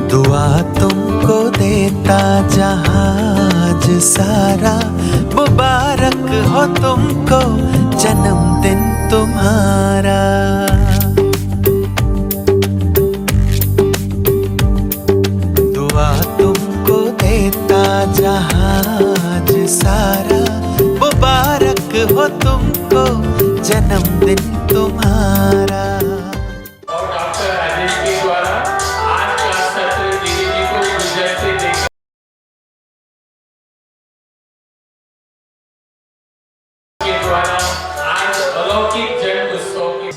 दुआ तुमको देता जहाज सारा, मुबारक हो तुमको जन्मदिन तुम्हारा। दुआ तुमको देता जहाज सारा, मुबारक हो तुमको जन्मदिन तुम्हारा। और डॉक्टर राजेश के द्वारा आज का सत्र दीदी जी को गुजरते देखा के द्वारा आज अलौकिक जन्म उत्सव की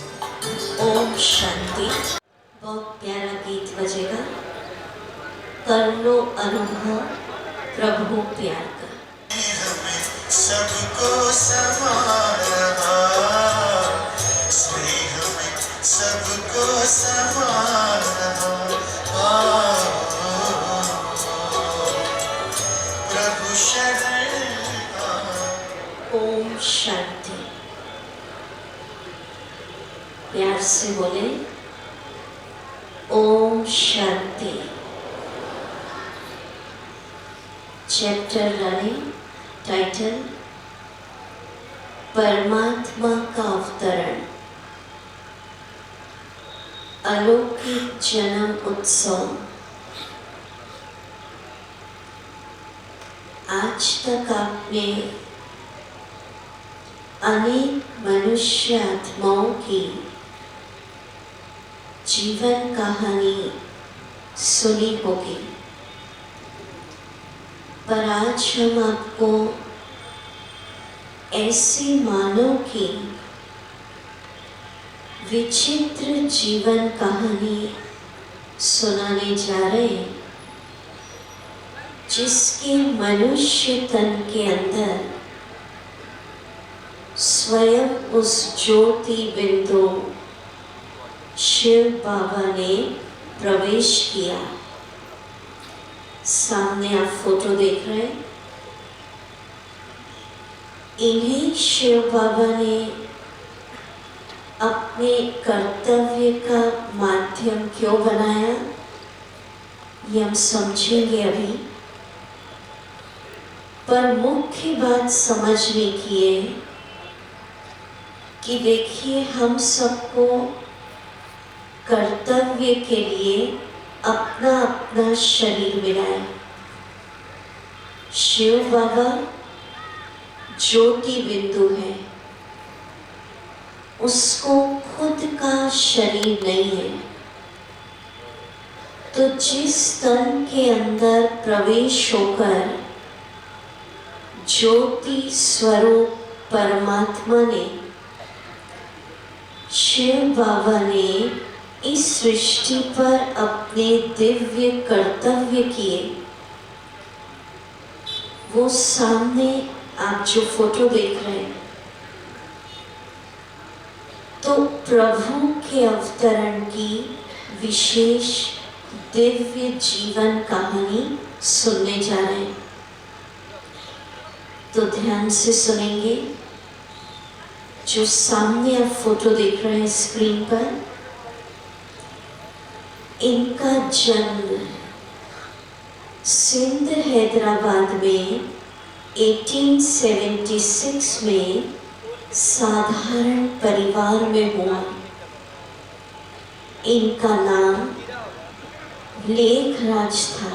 ओम शांति। बहुत प्यारा गीत बजेगा, कर लो अनुभव प्रभु प्यार का। सबको समान स्नेह में सबको समान प्रभु शरण। ओम शांति। प्यार से बोले Om Shanti. Chapter running, title परमात्मा का अवतरण, अलौकिक जन्म उत्सव। आज तक आपने अनेक मनुष्य आत्माओं की जीवन कहानी सुनी होगी, पर आज हम आपको ऐसे मानव की विचित्र जीवन कहानी सुनाने जा रहे हैं, जिसके मनुष्य तन के अंदर स्वयं उस ज्योति बिंदु शिव बाबा ने प्रवेश किया। सामने आप फोटो देख रहे हैं, इन्हीं शिव बाबा ने अपने कर्तव्य का माध्यम क्यों बनाया, ये हम समझेंगे अभी। पर मुख्य बात समझने की है कि देखिए, हम सबको कर्तव्य के लिए अपना अपना शरीर मिला है। शिव बाबा ज्योति बिंदु है, उसको खुद का शरीर नहीं है। तो जिस तन के अंदर प्रवेश होकर ज्योति स्वरूप परमात्मा ने, शिव बाबा ने इस सृष्टि पर अपने दिव्य कर्तव्य किए, वो सामने आप जो फोटो देख रहे हैं, तो प्रभु के अवतरण की विशेष दिव्य जीवन कहानी सुनने जा रहे हैं। तो ध्यान से सुनेंगे। जो सामने आप फोटो देख रहे हैं स्क्रीन पर, इनका जन्म सिंध हैदराबाद में 1876 में साधारण परिवार में हुआ। इनका नाम लेखराज था।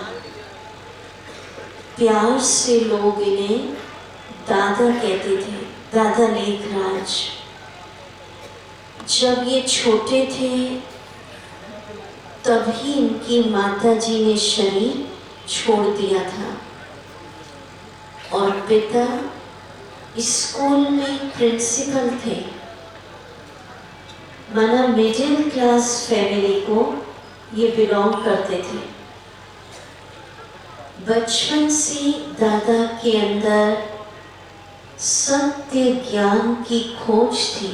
प्यार से लोग इन्हें दादा कहते थे, दादा लेखराज। जब ये छोटे थे तभी इनकी माताजी ने शरीर छोड़ दिया था और पिता स्कूल में प्रिंसिपल थे। माना मिडिल क्लास फैमिली को ये बिलोंग करते थे। बचपन से दादा के अंदर सत्य ज्ञान की खोज थी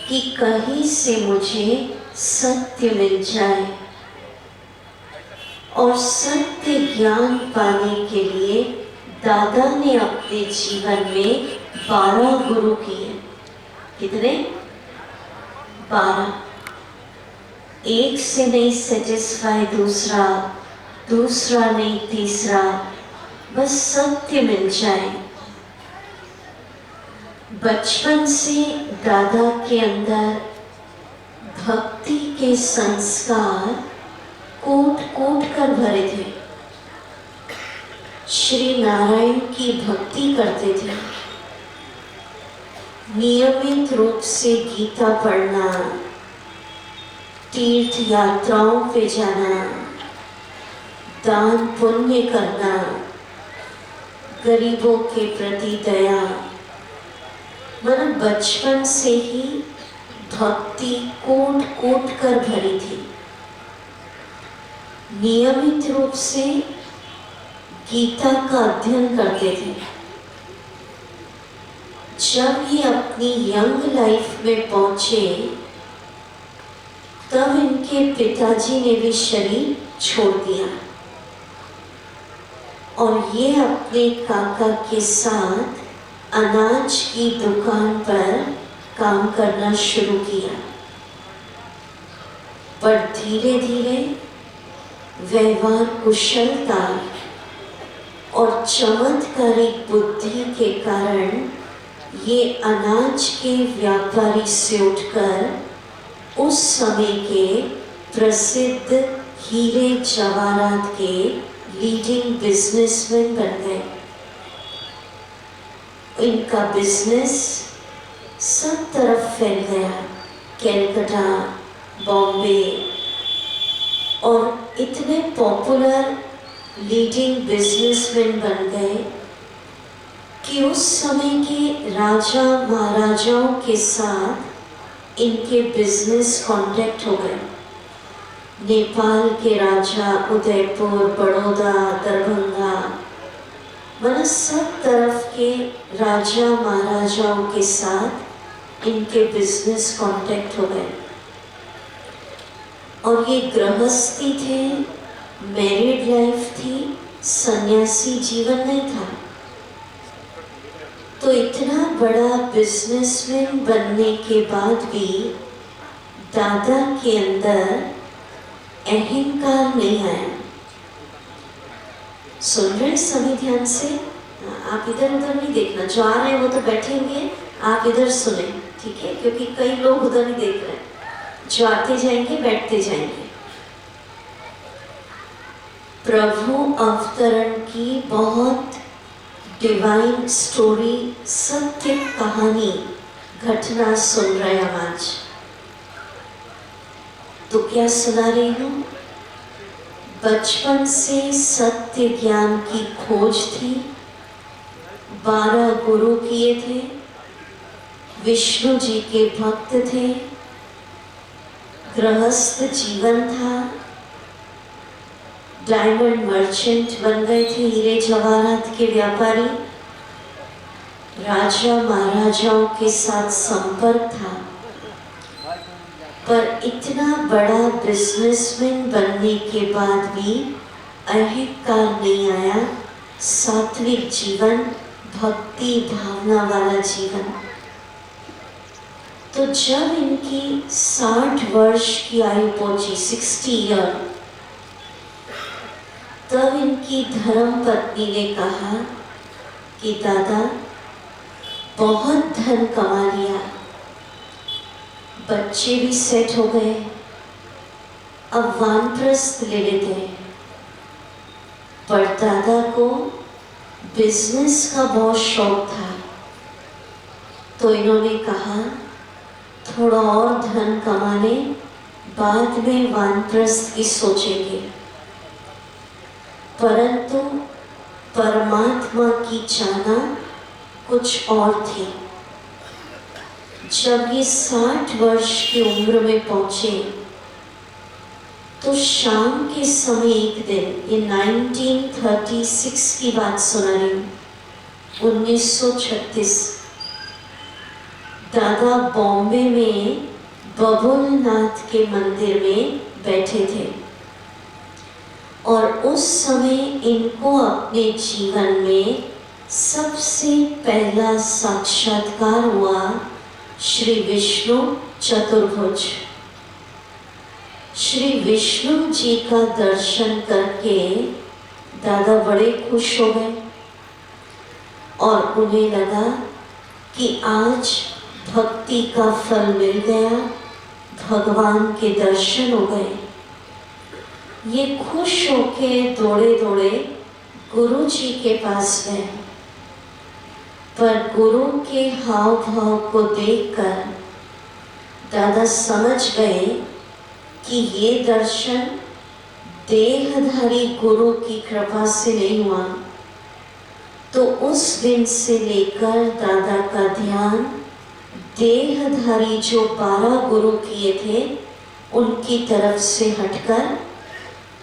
कि कहीं से मुझे सत्य मिल जाए, और सत्य ज्ञान पाने के लिए दादा ने अपने जीवन में 12 गुरु किए। कितने? 12। एक से नहीं सेटिस्फाई दूसरा, दूसरा नहीं तीसरा, बस सत्य मिल जाए। बचपन से दादा के अंदर भक्ति के संस्कार कूट कूट कर भरे थे। श्री नारायण की भक्ति करते थे, नियमित रूप से गीता पढ़ना, तीर्थ यात्राओं पे जाना, दान पुण्य करना, गरीबों के प्रति दया, मन बचपन से ही भक्ति कूट कूट कर भरी थी। नियमित रूप से गीता का अध्ययन करते थे। जब ये अपनी यंग लाइफ में पहुंचे तब इनके पिताजी ने भी शरीर छोड़ दिया और ये अपने काका के साथ अनाज की दुकान पर काम करना शुरू किया। पर धीरे धीरे व्यवहार कुशलता और चमत्कारिक बुद्धि के कारण ये अनाज के व्यापारी से उठकर उस समय के प्रसिद्ध हीरे जवाहरात के लीडिंग बिजनेसमैन बन गए। इनका बिजनेस सब तरफ फैल गया, कलकत्ता, बॉम्बे, और इतने पॉपुलर लीडिंग बिजनेसमैन बन गए कि उस समय के राजा महाराजाओं के साथ इनके बिजनेस कॉन्टैक्ट हो गए। नेपाल के राजा, उदयपुर, बड़ौदा, दरभंगा, मतलब सब तरफ के राजा महाराजाओं के साथ इनके बिजनेस कॉन्टैक्ट हो गए। और ये गृहस्थी थे, मैरिड लाइफ थी, सन्यासी जीवन नहीं था। तो इतना बड़ा बिजनेसमैन बनने के बाद भी दादा के अंदर अहंकार नहीं आया। सुन रहे सभी ध्यान से, आप इधर उधर नहीं देखना, जो आ रहे हैं वो तो बैठे हुए, आप इधर सुने, ठीक है? क्योंकि कई लोग उधर नहीं देख रहे, जो आते जाएंगे बैठते जाएंगे। प्रभु अवतरण की बहुत डिवाइन स्टोरी, सत्य कहानी, घटना सुन रहे हम आज। तो क्या सुना रही हूँ? बचपन से सत्य ज्ञान की खोज थी, 12 गुरु किए थे, विष्णु जी के भक्त थे, गृहस्थ जीवन था, डायमंड मर्चेंट बन गए थे, हीरे जवाहरात के व्यापारी, राजा महाराजाओं के साथ संपर्क था। पर इतना बड़ा बिजनेसमैन बनने के बाद भी अहंकार नहीं आया, सात्विक जीवन, भक्ति भावना वाला जीवन। तो जब इनकी 60 वर्ष की आयु पहुंची, 60 ईयर, तब इनकी धर्म पत्नी ने कहा कि दादा बहुत धन कमा लिया, बच्चे भी सेट हो गए, अब वानप्रस्थ ले लेते हैं। पर दादा को बिजनेस का बहुत शौक था, तो इन्होंने कहा थोड़ा और धन कमा ले, बाद में वानप्रस्थ की सोचेंगे। परंतु परमात्मा की चाहना कुछ और थी। जब ये 60 वर्ष की उम्र में पहुंचे तो शाम के समय एक दिन, ये 1936 की बात सुना रही हूँ, 1936, दादा बॉम्बे में बबुलनाथ के मंदिर में बैठे थे और उस समय इनको अपने जीवन में सबसे पहला साक्षात्कार हुआ श्री विष्णु चतुर्भुज। श्री विष्णु जी का दर्शन करके दादा बड़े खुश हो गए और उन्हें लगा कि आज भक्ति का फल मिल गया, भगवान के दर्शन हो गए। ये खुश होके दौड़े दौड़े गुरु जी के पास गए, पर गुरु के हाव भाव को देखकर दादा समझ गए कि ये दर्शन देहधारी गुरु की कृपा से नहीं हुआ। तो उस दिन से लेकर दादा का ध्यान देहधारी जो 12 गुरु किए थे उनकी तरफ से हटकर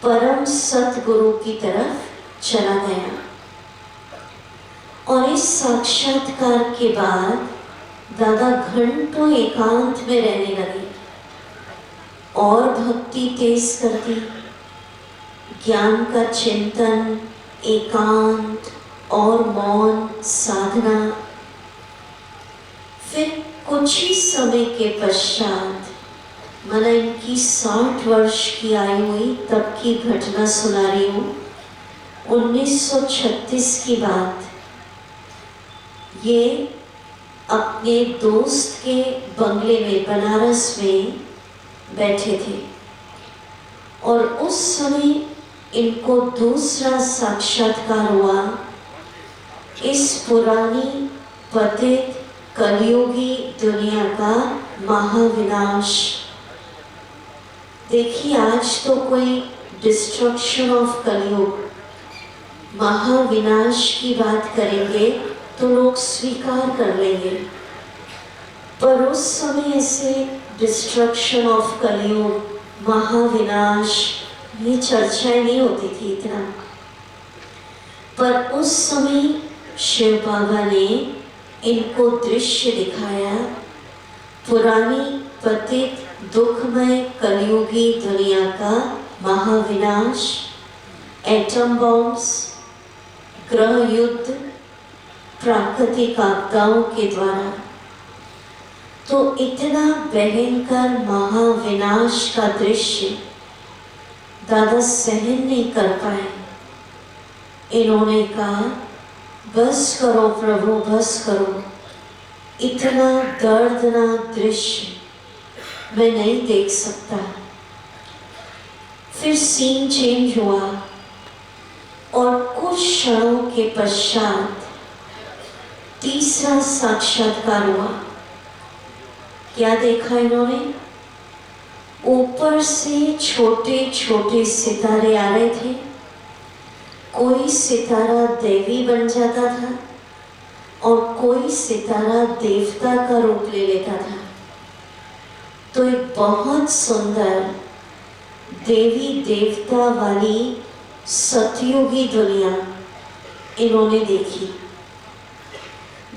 परम सतगुरु की तरफ चला गया। और इस साक्षात्कार के बाद दादा घंटों एकांत में रहने लगे और भक्ति तेज कर दी। ज्ञान का चिंतन, एकांत और मौन साधना। फिर कुछ ही समय के पश्चात, माना इनकी 60 वर्ष की आयु हुई, तब की घटना सुना रही हूँ। 1936 की बात, ये अपने दोस्त के बंगले में बनारस में बैठे थे और उस समय इनको दूसरा साक्षात्कार हुआ। इस पुरानी पतित कलयुगी दुनिया का महाविनाश। देखिए, आज तो कोई डिस्ट्रक्शन ऑफ कलयुग, महाविनाश की बात करेंगे तो लोग स्वीकार कर लेंगे, पर उस समय ऐसे डिस्ट्रक्शन ऑफ कलयुग, महाविनाश, ये चर्चाएं नहीं होती थी इतना। पर उस समय शिव बाबा ने इनको दृश्य दिखाया, पुरानी पतित दुखमय कलयुगी दुनिया का महाविनाश, एटम बॉम्ब्स, ग्रह युद्ध, प्राकृतिक आपदाओं के द्वारा। तो इतना भयंकर महाविनाश का दृश्य दादा सहन नहीं कर पाए। इन्होंने कहा, बस करो प्रभु, बस करो, इतना दर्दनाक दृश्य मैं नहीं देख सकता। फिर सीन चेंज हुआ और कुछ क्षणों के पश्चात तीसरा साक्षात्कार हुआ। क्या देखा इन्होंने? ऊपर से छोटे छोटे सितारे आ रहे थे। कोई सितारा देवी बन जाता था और कोई सितारा देवता का रूप ले लेता था। तो एक बहुत सुंदर देवी देवता वाली सतयुगी दुनिया इन्होंने देखी,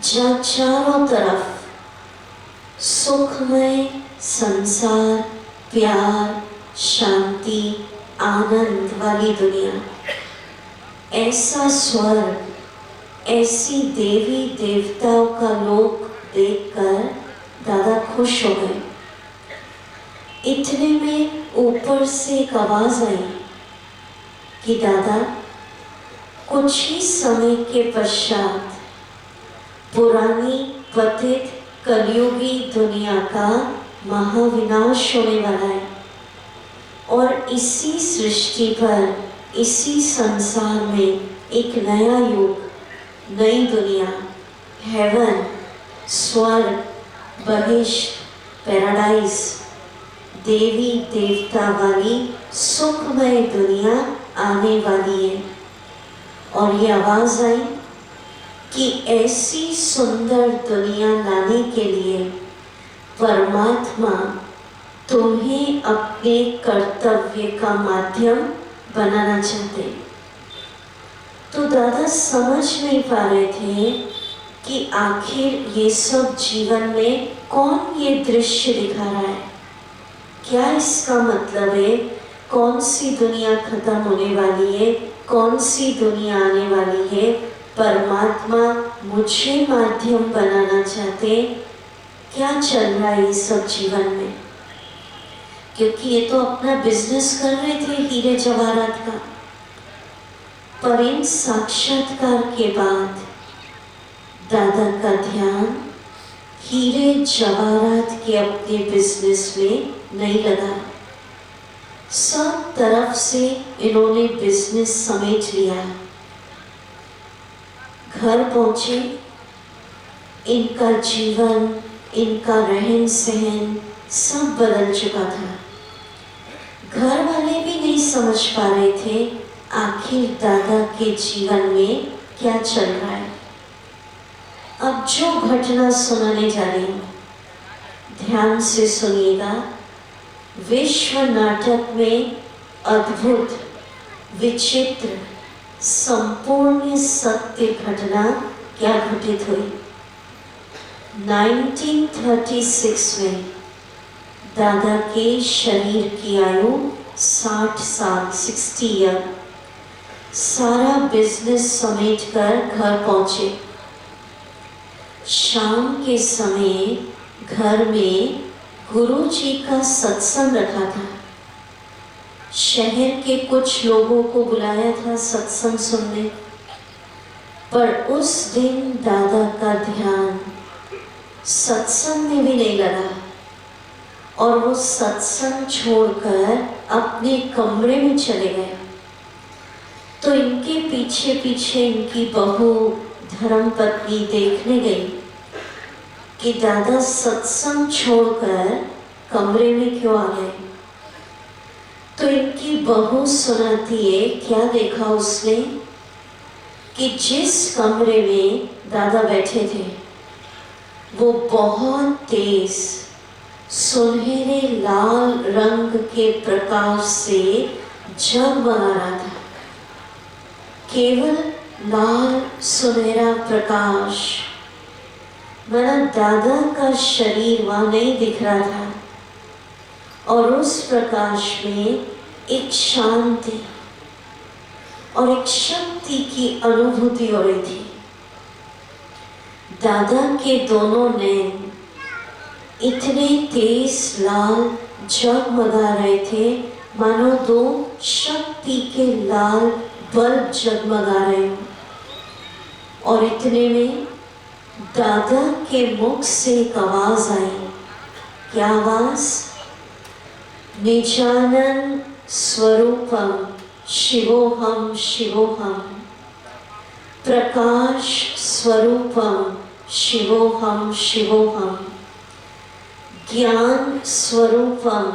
जहाँ चारों तरफ सुखमय संसार, प्यार, शांति, आनंद वाली दुनिया। ऐसा स्वर्ग, ऐसी देवी देवताओं का लोक देखकर दादा खुश हो गए। इतने में ऊपर से एक आवाज आई कि दादा, कुछ ही समय के पश्चात पुरानी पतित कलयुगी दुनिया का महाविनाश होने वाला है और इसी सृष्टि पर, इसी संसार में एक नया युग, नई दुनिया, हेवन, स्वर्ग, बहिष्ठ, पैराडाइज, देवी देवता वाली सुखमय दुनिया आने वाली है। और ये आवाज आई कि ऐसी सुंदर दुनिया लाने के लिए परमात्मा तुम्हें अपने कर्तव्य का माध्यम बनाना चाहते। तो दादा समझ नहीं पा रहे थे कि आखिर ये सब जीवन में कौन ये दृश्य दिखा रहा है, क्या इसका मतलब है, कौन सी दुनिया खत्म होने वाली है, कौन सी दुनिया आने वाली है। परमात्मा मुझे माध्यम बनाना चाहते, क्या चल रहा है ये सब जीवन में। क्योंकि ये तो अपना बिजनेस कर रहे थे हीरे जवाहरात का। पर इन साक्षात्कार के बाद दादा का ध्यान हीरे जवाहरात के अपने बिजनेस में नहीं लगा। सब तरफ से इन्होंने बिजनेस समेट लिया। घर पहुंचे, इनका जीवन, इनका रहन सहन सब बदल चुका था। घर वाले भी नहीं समझ पा रहे थे आखिर दादा के जीवन में क्या चल रहा है। अब जो घटना सुनाने जा रही हूँ, ध्यान से सुनिएगा। विश्व नाटक में अद्भुत, विचित्र, संपूर्ण सत्य घटना क्या घटित हुई। 1936 में दादा के शरीर की आयु 60 साल, 60 ईयर। सारा बिजनेस समेट कर घर पहुंचे। शाम के समय घर में गुरु जी का सत्संग रखा था। शहर के कुछ लोगों को बुलाया था सत्संग सुनने, पर उस दिन दादा का ध्यान सत्संग में भी नहीं लगा और वो सत्संग छोड़कर अपने कमरे में चले गए। तो इनके पीछे पीछे इनकी बहू धर्मपत्नी देखने गई कि दादा सत्संग छोड़कर कमरे में क्यों आ गए। तो इनकी बहू सुनाती है क्या देखा उसने कि जिस कमरे में दादा बैठे थे वो बहुत तेज सुनहरे लाल रंग के प्रकाश से जगमगा रहा था। केवल लाल सुनहरा प्रकाश, माना दादा का शरीर वहां नहीं दिख रहा था और उस प्रकाश में एक शांति और एक शक्ति की अनुभूति हो रही थी। दादा के दोनों नैन इतने तेज लाल जगमगा रहे थे मानो दो शक्ति के लाल बल्ब जगमगा रहे हो। और इतने में दादा के मुख से एक आवाज आई। क्या आवाज? निजानन स्वरूपम शिवोहम शिवोहम, प्रकाश स्वरूपम शिवोहम शिवोहम, ज्ञान स्वरूपम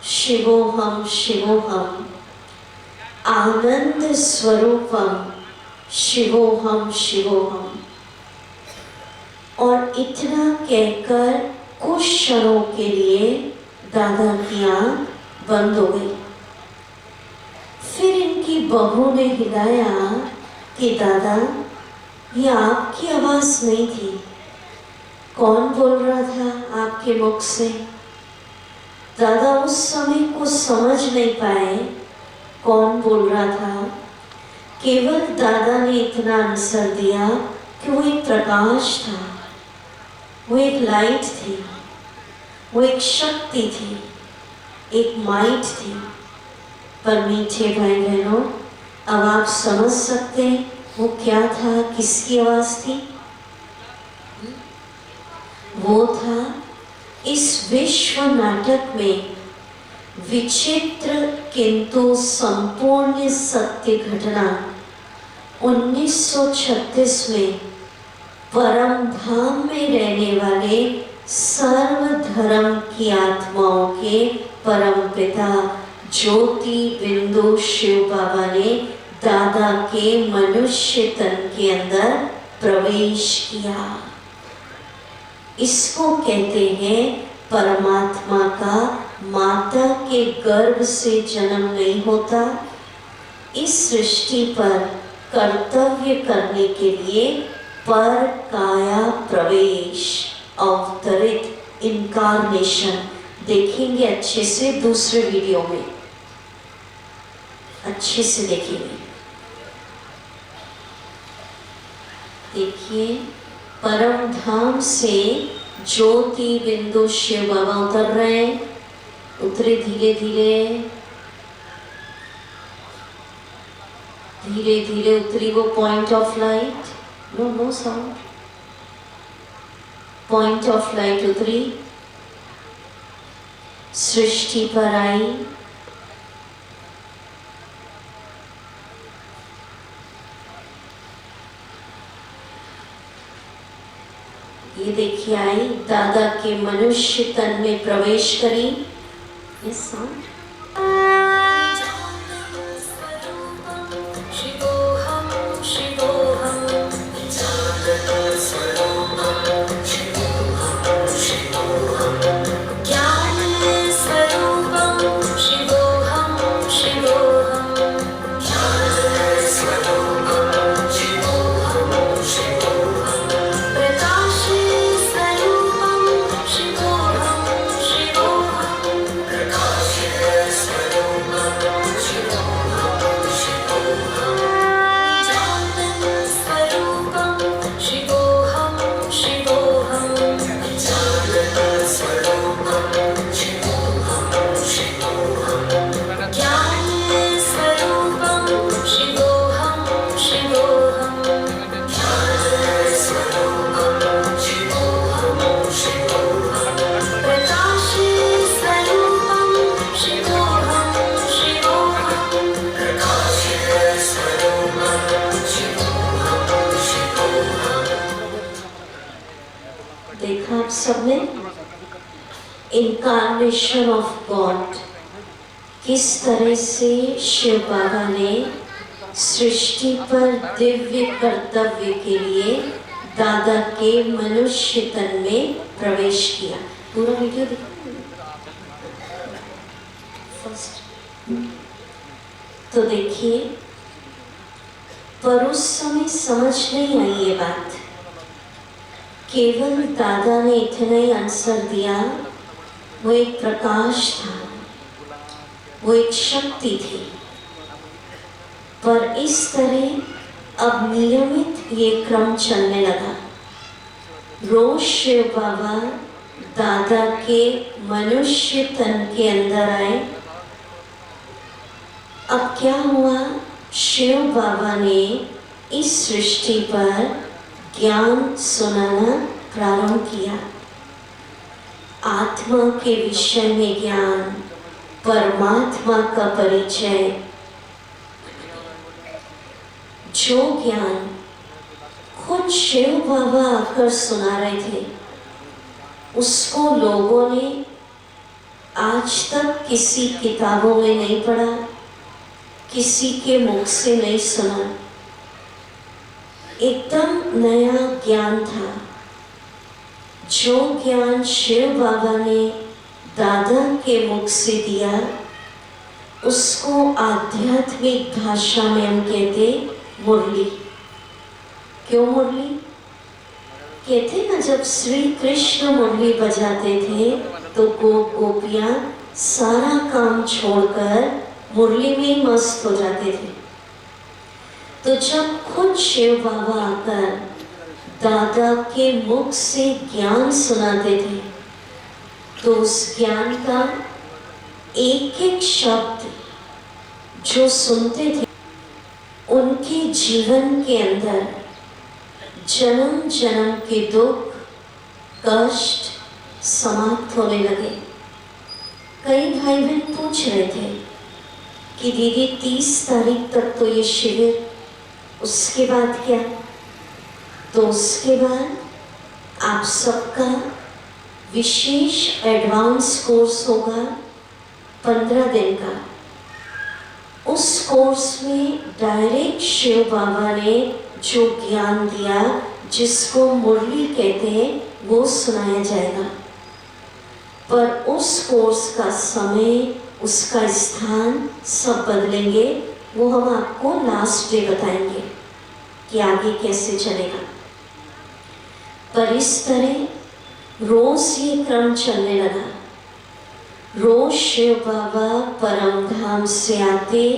शिवोहम शिवोहम, आनंद स्वरूपम शिवोहम शिवोहम। और इतना कहकर कुछ क्षणों के लिए दादा की आंख बंद हो गई। फिर इनकी बहू ने हिलाया कि दादा ये आपकी आवाज नहीं थी, कौन बोल रहा था आपके मुख से? दादा उस समय कुछ समझ नहीं पाए कौन बोल रहा था। केवल दादा ने इतना आंसर दिया कि वो एक प्रकाश था, वो एक लाइट थी, वो एक शक्ति थी, एक माइट थी। पर मीठे भाई बहनों, अब आप समझ सकते हैं वो क्या था, किसकी आवाज थी? वो था इस विश्व नाटक में विचित्र किंतु संपूर्ण सत्य घटना 1936 में परम धाम में रहने वाले सर्व धर्म की आत्माओं के परम पिता ज्योति बिंदु शिव बाबा ने दादा के मनुष्य तन के अंदर प्रवेश किया। इसको कहते हैं परमात्मा का माता के गर्भ से जन्म नहीं होता। इस सृष्टि पर कर्तव्य करने के लिए पर काया प्रवेश, अवतरित, इनकारनेशन देखेंगे अच्छे से दूसरे वीडियो में, अच्छे से देखेंगे। देखिए, परम धाम से ज्योति बिंदु शिव बाबा उतर रहे हैं उतरे धीरे धीरे, धीरे धीरे उतरी वो point of light. No sound. Point of light उतरी, सृष्टि पर आई। ये देखिए आई, दादा के मनुष्य तन में प्रवेश करी। ये साउंड। देखा आप सबने इनकार्नेशन ऑफ गॉड, किस तरह से शिव बाबा ने सृष्टि पर दिव्य कर्तव्य के लिए दादा के मनुष्य तन में प्रवेश किया। पूरा वीडियो फर्स्ट तो देखिए, पर उस समय समझ नहीं आई ये बात। केवल दादा ने इतना ही आंसर दिया, वो एक प्रकाश था, वो एक शक्ति थी। पर इस तरह अब नियमित ये क्रम चलने लगा। रोज शिव बाबा दादा के मनुष्य तन के अंदर आए। अब क्या हुआ, शिव बाबा ने इस सृष्टि पर ज्ञान सुनाना प्रारंभ किया। आत्मा के विषय में ज्ञान, परमात्मा का परिचय, जो ज्ञान खुद शिव बाबा आकर सुना रहे थे, उसको लोगों ने आज तक किसी किताबों में नहीं पढ़ा, किसी के मुख से नहीं सुना। एकदम नया ज्ञान था। जो ज्ञान शिव बाबा ने दादा के मुख से दिया, उसको आध्यात्मिक भाषा में हम कहते मुरली। क्यों मुरली कहते ना, जब श्री कृष्ण मुरली बजाते थे तो गोपियां सारा काम छोड़कर मुरली में ही मस्त हो जाते थे। तो जब खुद शिव बाबा आकर दादा के मुख से ज्ञान सुनाते थे, तो उस ज्ञान का एक एक शब्द जो सुनते थे, उनके जीवन के अंदर जन्म जन्म के दुख कष्ट समाप्त होने लगे। कई भाई बहन पूछ रहे थे कि दीदी 30 तारीख तक तो ये शिविर, उसके बाद क्या? तो उसके बाद आप सबका विशेष एडवांस कोर्स होगा 15 दिन का। उस कोर्स में डायरेक्ट शिव बाबा ने जो ज्ञान दिया, जिसको मुरली कहते हैं, वो सुनाया जाएगा। पर उस कोर्स का समय, उसका स्थान सब बदलेंगे। वो हम आपको लास्ट डे बताएंगे कि आगे कैसे चलेगा। पर इस तरह रोज ये क्रम चलने लगा। रोज शिव बाबा परम धाम से आते,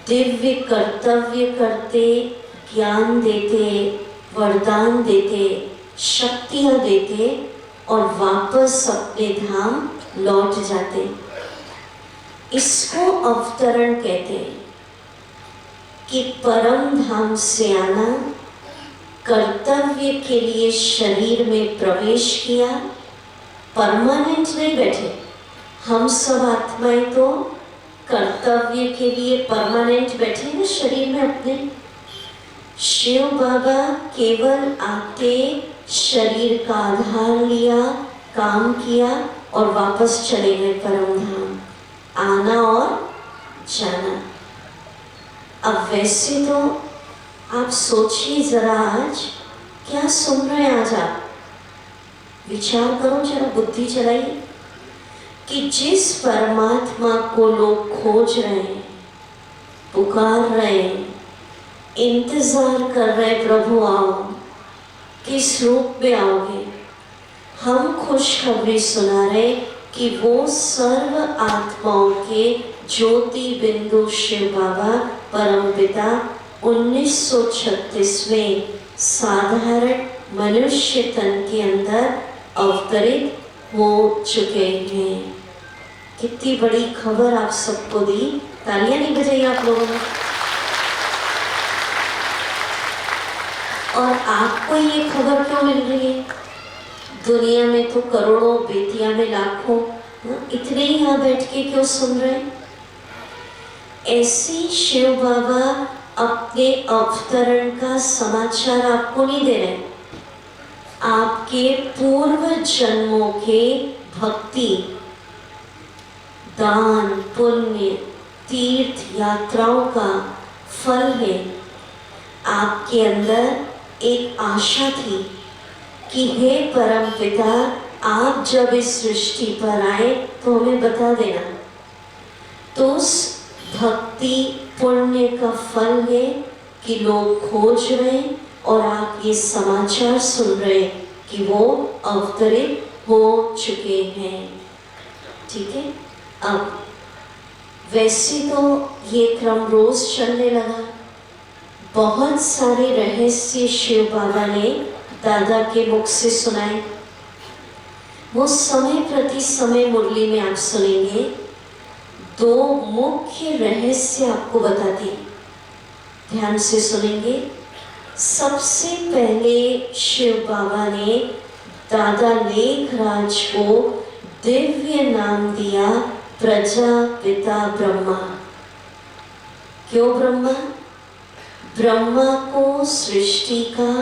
दिव्य कर्तव्य करते, ज्ञान देते, वरदान देते, शक्तियाँ देते और वापस अपने धाम लौट जाते। इसको अवतरण कहते हैं कि परम धाम से आना, कर्तव्य के लिए शरीर में प्रवेश किया, परमानेंट नहीं बैठे। हम सब आत्माएं तो कर्तव्य के लिए परमानेंट बैठे ना शरीर में अपने। शिव बाबा केवल आके शरीर का आधार लिया, काम किया और वापस चले गए परम धाम, आना और जाना। अब वैसे तो आप सोचिए जरा, आज क्या सुन रहे हैं? आज आप विचार करो, जरा बुद्धि चलाइए कि जिस परमात्मा को लोग खोज रहे हैं, पुकार रहे हैं, इंतजार कर रहे, प्रभु आओ, किस रूप में आओगे? हम खुशखबरी सुना रहे कि वो सर्व आत्माओं के ज्योति बिंदु शिव बाबा परमपिता 1936 में साधारण मनुष्य तन के अंदर अवतरित हो चुके हैं। कितनी बड़ी खबर आप सबको दी। तालियां नहीं बजाई आप लोगों ने? और आपको ये खबर क्यों मिल रही है? दुनिया में तो करोड़ों, बेतिया में लाखों, इतने ही यहाँ बैठ के क्यों सुन रहे हैं? ऐसी शिव बाबा अपने अवतरण का समाचार आपको नहीं दे रहे, आपके पूर्व जन्मों के भक्ति, दान, पुण्य, तीर्थ यात्राओं का फल है। आपके अंदर एक आशा थी कि हे परम पिता, आप जब इस सृष्टि पर आए तो हमें बता देना। तो उस भक्ति पुण्य का फल है कि लोग खोज रहे और आप ये समाचार सुन रहे कि वो अवतरित हो चुके हैं। ठीक है, अब वैसे तो ये क्रम रोज चलने लगा। बहुत सारे रहस्य शिव बाबा ने दादा के मुख से सुनाए। वो समय प्रति समय मुरली में आप सुनेंगे। दो मुख्य रहस्य आपको बताते हैं, ध्यान से सुनेंगे। सबसे पहले शिव बाबा ने दादा लेखराज को दिव्य नाम दिया प्रजापिता ब्रह्मा। क्यों ब्रह्मा? ब्रह्मा को सृष्टि का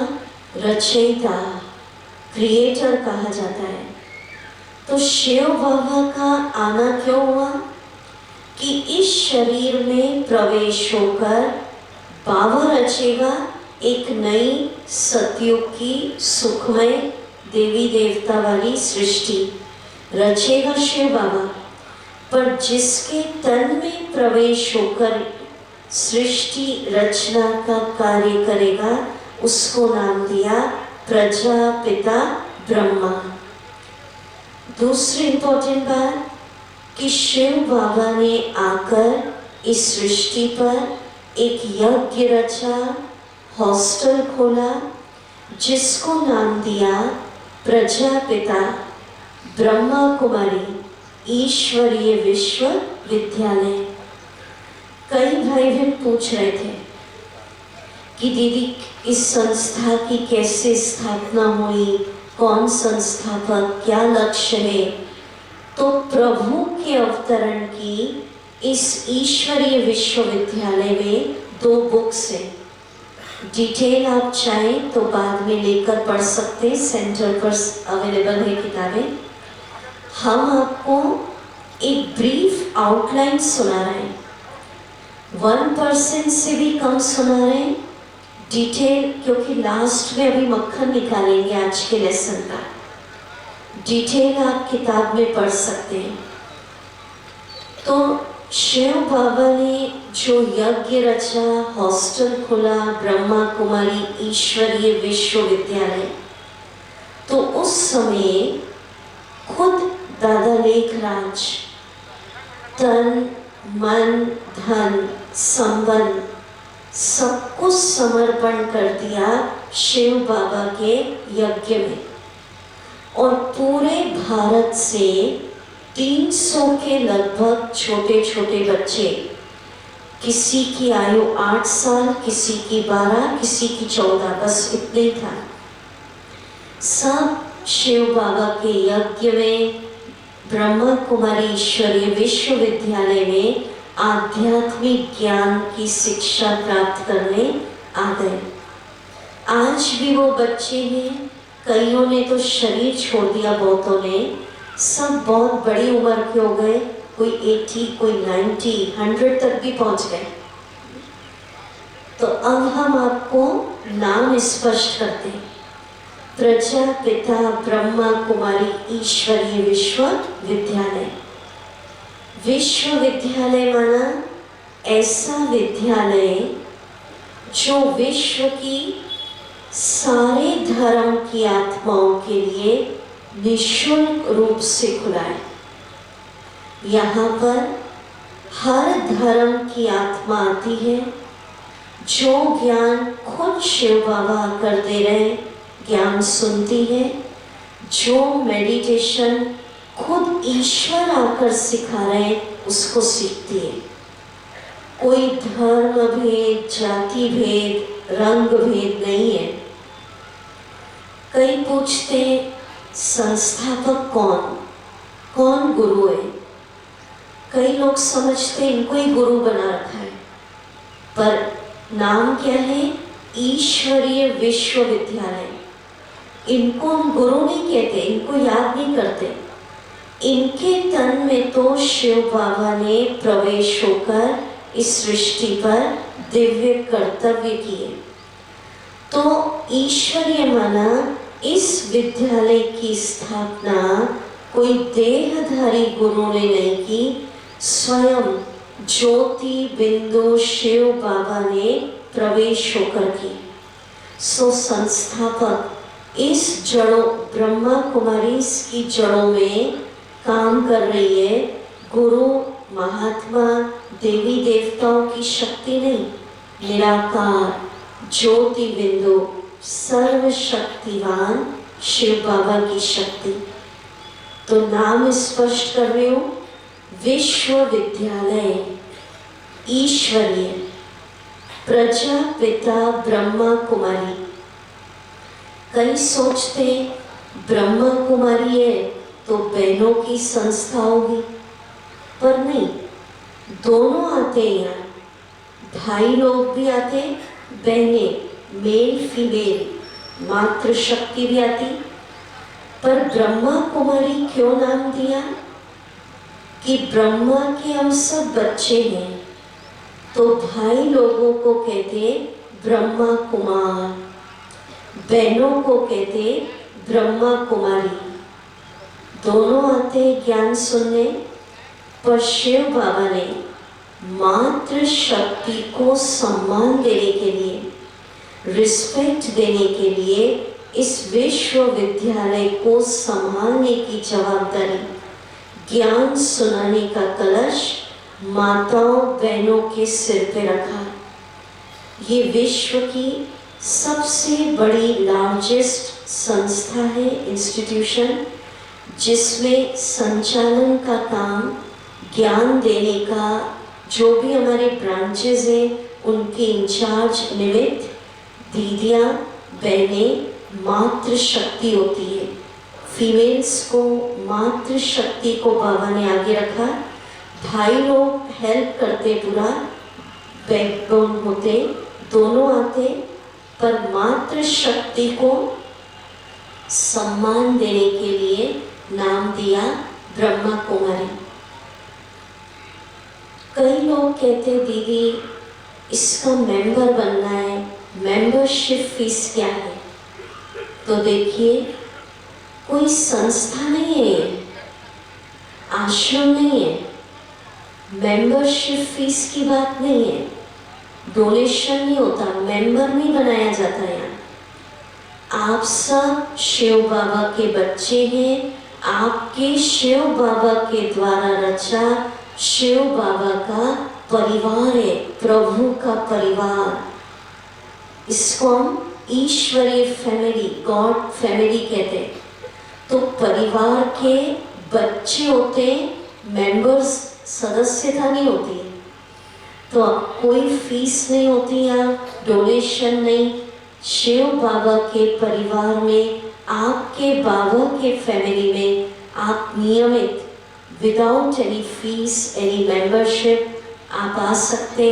रचयिता, क्रिएटर कहा जाता है। तो शिव बाबा का आना क्यों हुआ कि इस शरीर में प्रवेश होकर बाबा रचेगा एक नई सतयुग की सुखमय देवी देवता वाली सृष्टि रचेगा शिव बाबा। पर जिसके तन में प्रवेश होकर सृष्टि रचना का कार्य करेगा, उसको नाम दिया प्रजापिता ब्रह्मा। दूसरी इंपॉर्टेंट बात कि शिव बाबा ने आकर इस सृष्टि पर एक यज्ञ रचा, हॉस्टल खोला, जिसको नाम दिया प्रजापिता ब्रह्मा कुमारी ईश्वरीय विश्वविद्यालय। कई भाई बहन पूछ रहे थे कि दीदी इस संस्था की कैसे स्थापना हुई, कौन संस्थापक, क्या लक्ष्य है? तो प्रभु के अवतरण की इस ईश्वरीय विश्वविद्यालय में 2 बुक्स हैं। डिटेल आप चाहें तो बाद में लेकर पढ़ सकते हैं, सेंटर पर अवेलेबल है किताबें। हम आपको एक ब्रीफ आउटलाइन सुना रहे हैं, 1% से भी कम सुना रहे हैं डिटेल, क्योंकि लास्ट में अभी मक्खन निकालेंगे आज के लेसन का। डिटेल आप किताब में पढ़ सकते हैं। तो शिव बाबा ने जो यज्ञ रचा, हॉस्टल खोला, ब्रह्मा कुमारी ईश्वरीय विश्वविद्यालय, तो उस समय खुद दादा लेखराज तन मन धन संबंध सब कुछ समर्पण कर दिया शिव बाबा के यज्ञ में। और पूरे भारत से 300 के लगभग छोटे छोटे बच्चे, किसी की आयु 8 साल, किसी की 12, किसी की 14, बस इतने ही था। सब शिव बाबा के यज्ञ में ब्रह्मा कुमारी ईश्वरीय विश्वविद्यालय में आध्यात्मिक ज्ञान की शिक्षा प्राप्त करने आ गए। आज भी वो बच्चे हैं, कईयों ने तो शरीर छोड़ दिया, बहुतों ने, सब बहुत बड़ी उम्र के हो गए, कोई 80, कोई 90, 100 तक भी पहुंच गए। तो अब हम आपको नाम स्पष्ट करते हैं। प्रजापिता ब्रह्मा कुमारी ईश्वरीय विश्वविद्यालय। विश्वविद्यालय माना ऐसा विद्यालय जो विश्व की सारे धर्म की आत्माओं के लिए निःशुल्क रूप से खुला है। यहाँ पर हर धर्म की आत्मा आती है, जो ज्ञान खुद शिव बाबा कर दे रहे ज्ञान सुनती है, जो मेडिटेशन खुद ईश्वर आकर सिखा रहे उसको सीखती है। कोई धर्म भेद, जाति भेद, रंग भेद नहीं है। कई पूछते संस्थापक कौन गुरु है। कई लोग समझते इनको ही गुरु बना रखा है, पर नाम क्या है? ईश्वरीय विश्वविद्यालय। इनको हम गुरु नहीं कहते, इनको याद नहीं करते। इनके तन में तो शिव बाबा ने प्रवेश होकर इस सृष्टि पर दिव्य कर्तव्य किए। तो ईश्वरीय माना इस विद्यालय की स्थापना कोई देहधारी गुरु ने नहीं की, स्वयं ज्योति बिंदु शिव बाबा ने प्रवेश होकर की। सो संस्थापक इस जड़ों, ब्रह्मा कुमारी की जड़ों में काम कर रही है। गुरु महात्मा देवी देवताओं की शक्ति नहीं, निराकार ज्योति बिंदु सर्वशक्तिवान शिव बाबा की शक्ति। तो नाम स्पष्ट कर रही हूँ, विश्वविद्यालय ईश्वरीय प्रजापिता ब्रह्मा कुमारी। कई सोचते ब्रह्मा कुमारी है तो बहनों की संस्था होगी, पर नहीं, दोनों आते हैं यहाँ। भाई लोग भी आते, बहनें मेल फीमेल मातृशक्ति भी आती। पर ब्रह्मा कुमारी क्यों नाम दिया? कि ब्रह्मा के हम सब बच्चे हैं, तो भाई लोगों को कहते ब्रह्मा कुमार, बहनों को कहते ब्रह्मा कुमारी। दोनों आते ज्ञान सुनने, पर शिव बाबा ने मातृ शक्ति को सम्मान देने के लिए, रिस्पेक्ट देने के लिए इस विश्वविद्यालय को संभालने की जवाबदारी, ज्ञान सुनाने का कलश माताओं बहनों के सिर पे रखा। ये विश्व की सबसे बड़ी लार्जेस्ट संस्था है, इंस्टीट्यूशन, जिसमें संचालन का काम, ज्ञान देने का, जो भी हमारे ब्रांचेस हैं उनके इंचार्ज निमित्त दीदियाँ बहनें मातृशक्ति होती है। फीमेल्स को, मातृशक्ति को बाबा ने आगे रखा। भाई लोग हेल्प करते, पूरा बैकबोन होते, दोनों आते, पर मातृशक्ति को सम्मान देने के लिए नाम दिया ब्रह्मा कुमारी। कई लोग कहते दीदी इसका मेंबर बनना है, मेंबरशिप फीस क्या है? तो देखिए, कोई संस्था नहीं है, आश्रम नहीं है, मेंबरशिप फीस की बात नहीं है, डोनेशन नहीं होता, मेंबर नहीं बनाया जाता यहाँ। आप सब शिव बाबा के बच्चे हैं, आपके शिव बाबा के द्वारा रचा शिव बाबा का परिवार है, प्रभु का परिवार। इसको हम ईश्वरीय फैमिली, गॉड फैमिली कहते हैं। तो परिवार के बच्चे होते, मेंबर्स, सदस्यता नहीं होती है, तो कोई फीस नहीं होती या डोनेशन नहीं। शिव बाबा के परिवार में, आपके बाबा के फैमिली में आप नियमित without any fees, any membership आप आ सकते।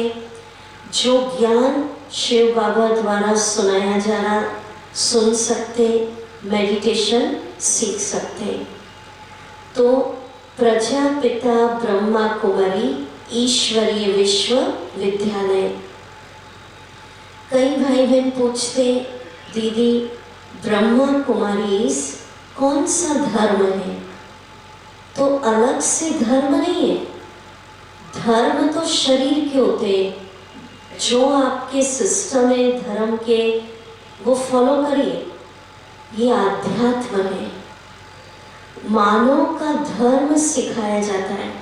जो ज्ञान शिव बाबा द्वारा सुनाया जा रहा सुन सकते, मेडिटेशन सीख सकते। तो प्रजापिता ब्रह्मा कुमारी ईश्वरीय विश्वविद्यालय। कई भाई बहन पूछते, दीदी ब्रह्मा कुमारी कौन सा धर्म है? तो अलग से धर्म नहीं है, धर्म तो शरीर के होते हैं, जो आपके सिस्टम है धर्म के वो फॉलो करिए, ये आध्यात्म है। मानव का धर्म सिखाया जाता है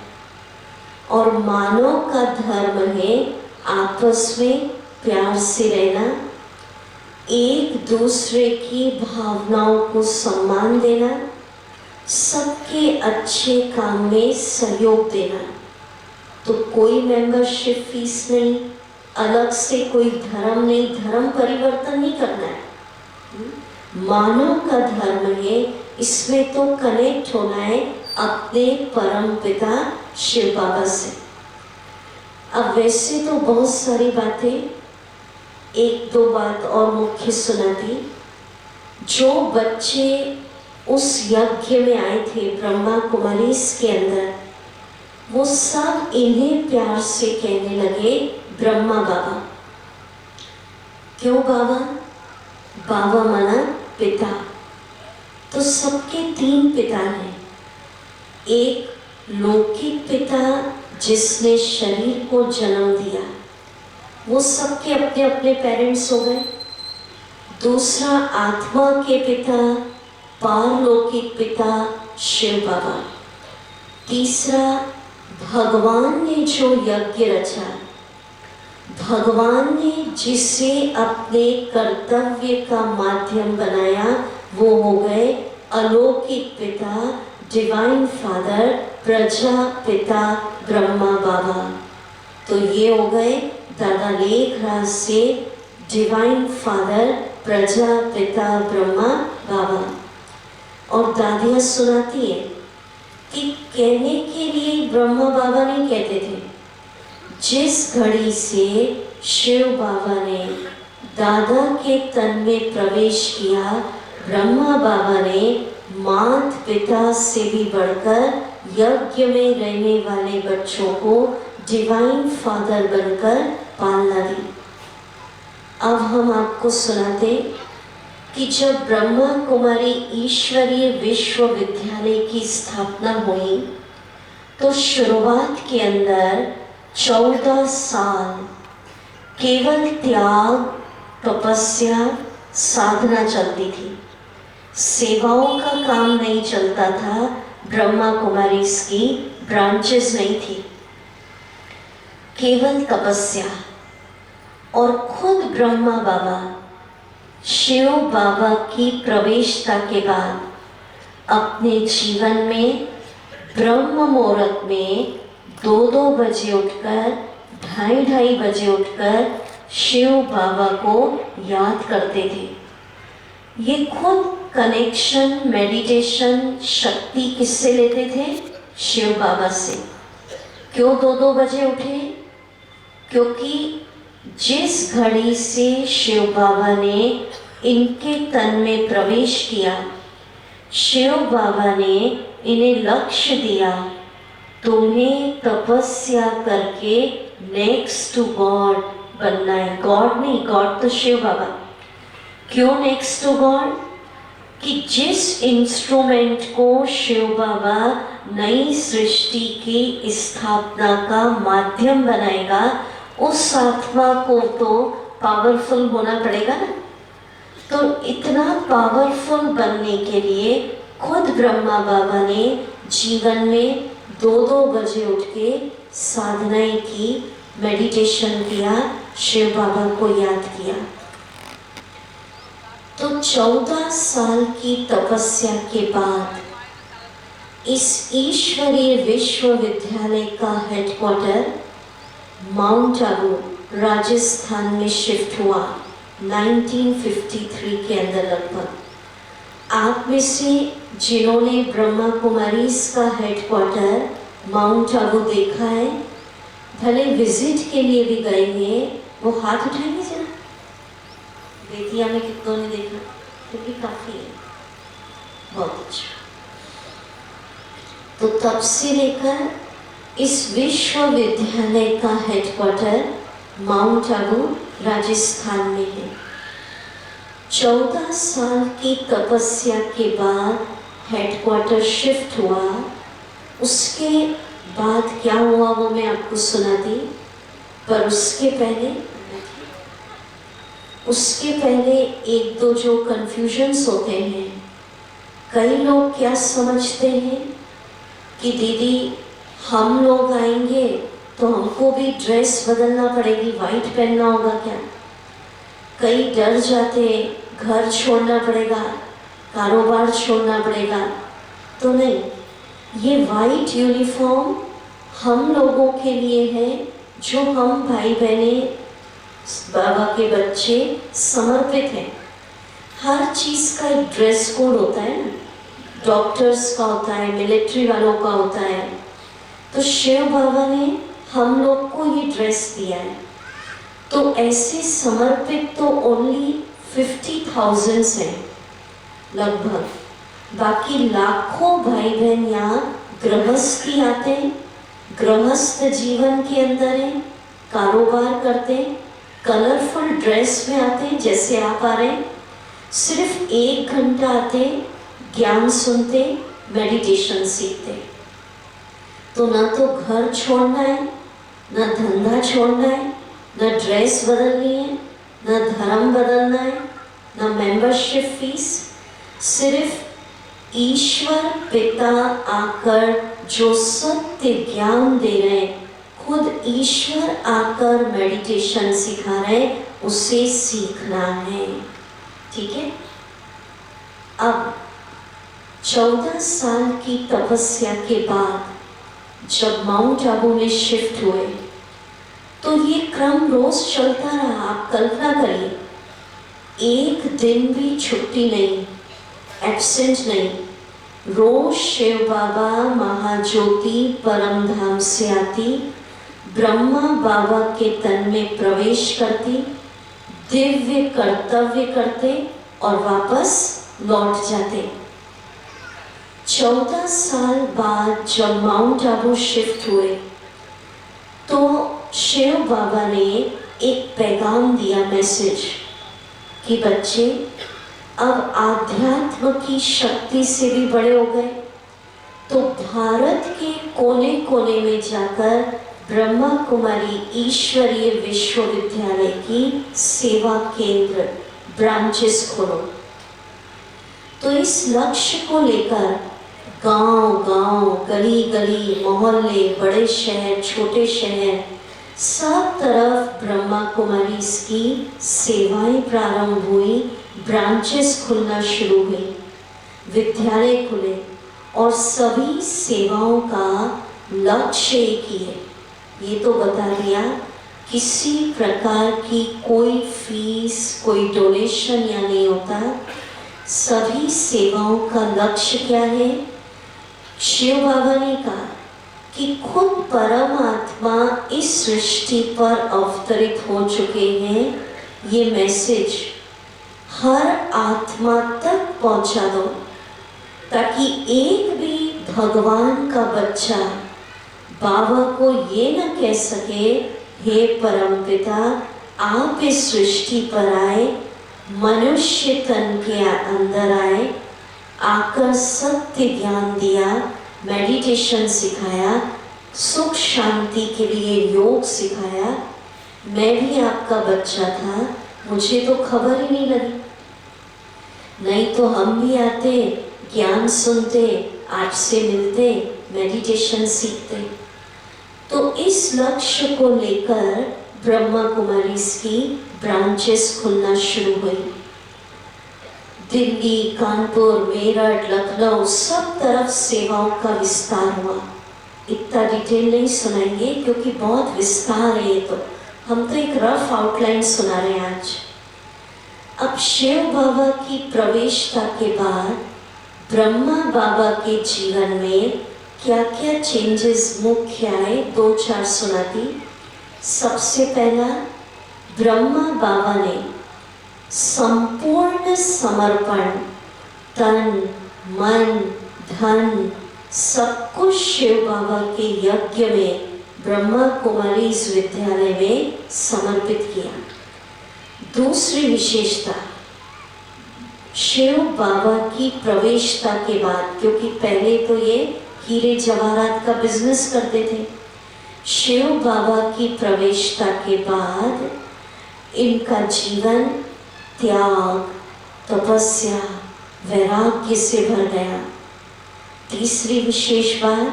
और मानव का धर्म है आपस में प्यार से रहना, एक दूसरे की भावनाओं को सम्मान देना, सबके अच्छे काम में सहयोग देना। तो कोई मेंबरशिप फीस नहीं, अलग से कोई धर्म नहीं, धर्म परिवर्तन नहीं करना है। मानव का धर्म है, इसमें तो कनेक्ट होना है अपने परम पिता शिव बाबा से। अब वैसे तो बहुत सारी बातें, एक दो बात और मुख्य सुनाती। जो बच्चे उस यज्ञ में आए थे ब्रह्मा कुमारी के अंदर, वो सब इन्हें प्यार से कहने लगे ब्रह्मा बाबा। क्यों बाबा? बाबा माना पिता। तो सबके तीन पिता हैं। एक लौकिक पिता जिसने शरीर को जन्म दिया, वो सबके अपने अपने पेरेंट्स हो गए। दूसरा आत्मा के पिता, पारलौकिक पिता शिव बाबा। तीसरा भगवान ने जो यज्ञ रचा, भगवान ने जिसे अपने कर्तव्य का माध्यम बनाया, वो हो गए अलौकिक पिता, डिवाइन फादर, प्रजापिता ब्रह्मा बाबा। तो ये हो गए दादा लेखराज से डिवाइन फादर, प्रजापिता ब्रह्मा बाबा। और दादियाँ सुनाती है कि कहने के लिए ब्रह्मा बाबा नहीं कहते थे। जिस घड़ी से शिव बाबा ने दादा के तन में प्रवेश किया, ब्रह्मा बाबा ने मात पिता से भी बढ़कर यज्ञ में रहने वाले बच्चों को डिवाइन फादर बनकर पालना दी। अब हम आपको सुनाते कि जब ब्रह्मा कुमारी ईश्वरीय विश्वविद्यालय की स्थापना हुई, तो शुरुआत के अंदर 14 साल केवल त्याग, तपस्या, साधना चलती थी। सेवाओं का काम नहीं चलता था, ब्रह्मा कुमारी की ब्रांचेस नहीं थी, केवल तपस्या। और खुद ब्रह्मा बाबा शिव बाबा की प्रवेशता के बाद अपने जीवन में ब्रह्म मुहूर्त में 2-2 बजे उठकर, 2:30 बजे उठकर शिव बाबा को याद करते थे। ये खुद कनेक्शन, मेडिटेशन, शक्ति किससे लेते थे? शिव बाबा से। क्यों 2-2 बजे उठे? क्योंकि जिस घड़ी से शिव बाबा ने इनके तन में प्रवेश किया, शिव बाबा ने इन्हें लक्ष्य दिया, तुम्हें तपस्या करके नेक्स्ट टू गॉड बनना है। गॉड नहीं, गॉड तो शिव बाबा। क्यों नेक्स्ट टू गॉड? कि जिस इंस्ट्रूमेंट को शिव बाबा नई सृष्टि की स्थापना का माध्यम बनाएगा, उस आत्मा को तो पावरफुल होना पड़ेगा ना। तो इतना पावरफुल बनने के लिए खुद ब्रह्मा बाबा ने जीवन में 2-2 बजे उठ के साधनाएं की, मेडिटेशन किया, शिव बाबा को याद किया। तो 14 साल की तपस्या के बाद इस ईश्वरीय विश्वविद्यालय का हेडक्वार्टर माउंट आबू राजस्थान में शिफ्ट हुआ 1953 के अंदर लगभग। आप में से जिन्होंने ब्रह्मा कुमारीज का हेडक्वार्टर माउंट आबू देखा है, भले विजिट के लिए भी गए हैं, वो हाथ उठाएंगे जरा। बेतिया में कितनों ने देखा? क्योंकि काफी है, बहुत अच्छा। तो तब से लेकर इस विश्वविद्यालय का हेडक्वार्टर माउंट आबू राजस्थान में है। 14 साल की तपस्या के बाद हेडक्वार्टर शिफ्ट हुआ। उसके बाद क्या हुआ वो मैं आपको सुना दी, पर उसके पहले एक दो जो कंफ्यूजन्स होते हैं। कई लोग क्या समझते हैं कि दीदी हम लोग आएंगे तो हमको भी ड्रेस बदलना पड़ेगी, वाइट पहनना होगा क्या? कई डर जाते, घर छोड़ना पड़ेगा, कारोबार छोड़ना पड़ेगा। तो नहीं, ये वाइट यूनिफॉर्म हम लोगों के लिए है जो हम भाई बहने बाबा के बच्चे समर्पित हैं। हर चीज़ का एक ड्रेस कोड होता है ना, डॉक्टर्स का होता है, मिलिट्री वालों का होता है। तो शिव बाबा ने हम लोग को ये ड्रेस दिया है। तो ऐसे समर्पित तो ओनली 50,000 हैं लगभग। बाकी लाखों भाई बहन यहाँ गृहस्थी आते हैं, गृहस्थ जीवन के अंदर हैं, कारोबार करते हैं, कलरफुल ड्रेस में आते हैं जैसे आप आ रहे हैं। सिर्फ 1 घंटा आते, ज्ञान सुनते, मेडिटेशन सीखते। तो ना तो घर छोड़ना है, ना धंधा छोड़ना है, ना ड्रेस बदलनी है, ना धर्म बदलना है, ना मेंबरशिप फीस। सिर्फ ईश्वर पिता आकर जो सत्य ज्ञान दे रहे हैं, खुद ईश्वर आकर मेडिटेशन सिखा रहे हैं, उसे सीखना है। ठीक है। अब 14 साल की तपस्या के बाद जब माउंट आबू में शिफ्ट हुए तो ये क्रम रोज चलता रहा। आप कल्पना करिए, एक दिन भी छुट्टी नहीं, एब्सेंट नहीं। रोज शिव बाबा महाज्योति परम धाम से आती, ब्रह्मा बाबा के तन में प्रवेश करती, दिव्य कर्तव्य करते और वापस लौट जाते। 14 साल बाद जब माउंट आबू शिफ्ट हुए तो शिव बाबा ने एक पैगाम दिया, मैसेज, कि बच्चे अब आध्यात्म की शक्ति से भी बड़े हो गए, तो भारत के कोने कोने में जाकर ब्रह्मा कुमारी ईश्वरीय विश्वविद्यालय की सेवा केंद्र ब्रांचेस खोलो। तो इस लक्ष्य को लेकर गांव-गांव, गली-गली, मोहल्ले, बड़े शहर, छोटे शहर, सब तरफ ब्रह्मा कुमारी की सेवाएं प्रारंभ हुई, ब्रांचेस खुलना शुरू हुई, विद्यालय खुले और सभी सेवाओं का लक्ष्य एक ही है। ये तो बता दिया, किसी प्रकार की कोई फीस, कोई डोनेशन या नहीं होता। सभी सेवाओं का लक्ष्य क्या है? शिव बाबा ने कहा कि खुद परमात्मा इस सृष्टि पर अवतरित हो चुके हैं। ये मैसेज हर आत्मा तक पहुंचा दो, ताकि एक भी भगवान का बच्चा बाबा को ये न कह सके, हे परमपिता आप इस सृष्टि पर आए, मनुष्य तन के अंदर आए, आकर सत्य ज्ञान दिया, मेडिटेशन सिखाया, सुख शांति के लिए योग सिखाया। मैं भी आपका बच्चा था, मुझे तो खबर ही नहीं लगी। नहीं तो हम भी आते, ज्ञान सुनते, आपसे मिलते, मेडिटेशन सीखते। तो इस लक्ष्य को लेकर ब्रह्मा कुमारीज की ब्रांचेस खुलना शुरू हुई। दिल्ली, कानपुर, मेरठ, लखनऊ सब तरफ सेवाओं का विस्तार हुआ। इतना डिटेल नहीं सुनाएंगे क्योंकि बहुत विस्तार है ये, तो हम तो एक रफ आउटलाइन सुना रहे हैं आज। अब शिव बाबा की प्रवेशता के बाद ब्रह्मा बाबा के जीवन में क्या क्या चेंजेस मुख्य आए, 2-4 सुनाती। सबसे पहला, ब्रह्मा बाबा ने संपूर्ण समर्पण, तन मन धन सब कुछ शिव बाबा के यज्ञ में ब्रह्मा कुमारी विद्यालय में समर्पित किया। दूसरी विशेषता, शिव बाबा की प्रवेशता के बाद, क्योंकि पहले तो ये हीरे जवाहरात का बिजनेस करते थे, शिव बाबा की प्रवेशता के बाद इनका जीवन त्याग, तपस्या, वैराग्य से भर गया। तीसरी विशेष बात,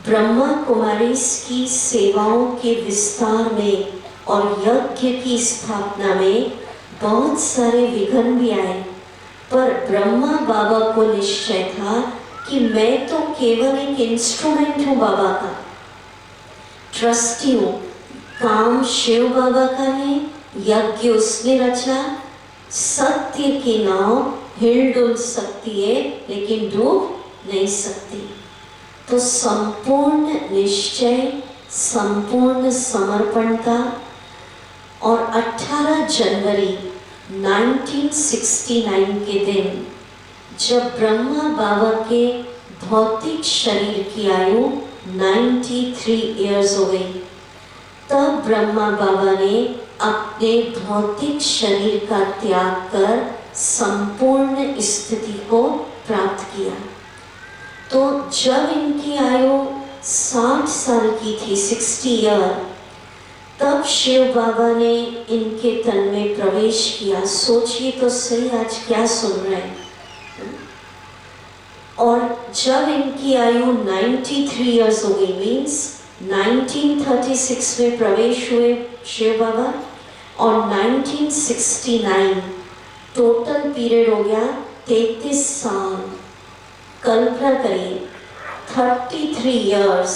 ब्रह्मा कुमारी की सेवाओं के विस्तार में और यज्ञ की स्थापना में बहुत सारे विघ्न भी आए, पर ब्रह्मा बाबा को निश्चय था कि मैं तो केवल एक इंस्ट्रूमेंट हूँ बाबा का, ट्रस्टी हूँ। काम शिव बाबा का है, यज्ञ उसने रचा। सत्य की नाव हिल डुल सकती है लेकिन डूब नहीं सकती। तो संपूर्ण निश्चय, संपूर्ण समर्पण था। और 18 जनवरी 1969 के दिन जब ब्रह्मा बाबा के भौतिक शरीर की आयु 93 इयर्स हो गई, तब ब्रह्मा बाबा ने अपने भौतिक शरीर का त्याग कर संपूर्ण स्थिति को प्राप्त किया। तो जब इनकी आयु 60 साल की थी, 60 ईयर, तब शिव बाबा ने इनके तन में प्रवेश किया। सोचिए तो सही, आज क्या सुन रहे हैं। और जब इनकी आयु 93 इयर्स हो गई, मीन्स 1936 में प्रवेश हुए शिव बाबा, और 1969 टोटल पीरियड हो गया 33 साल। कल्पना करिए, 33 इयर्स,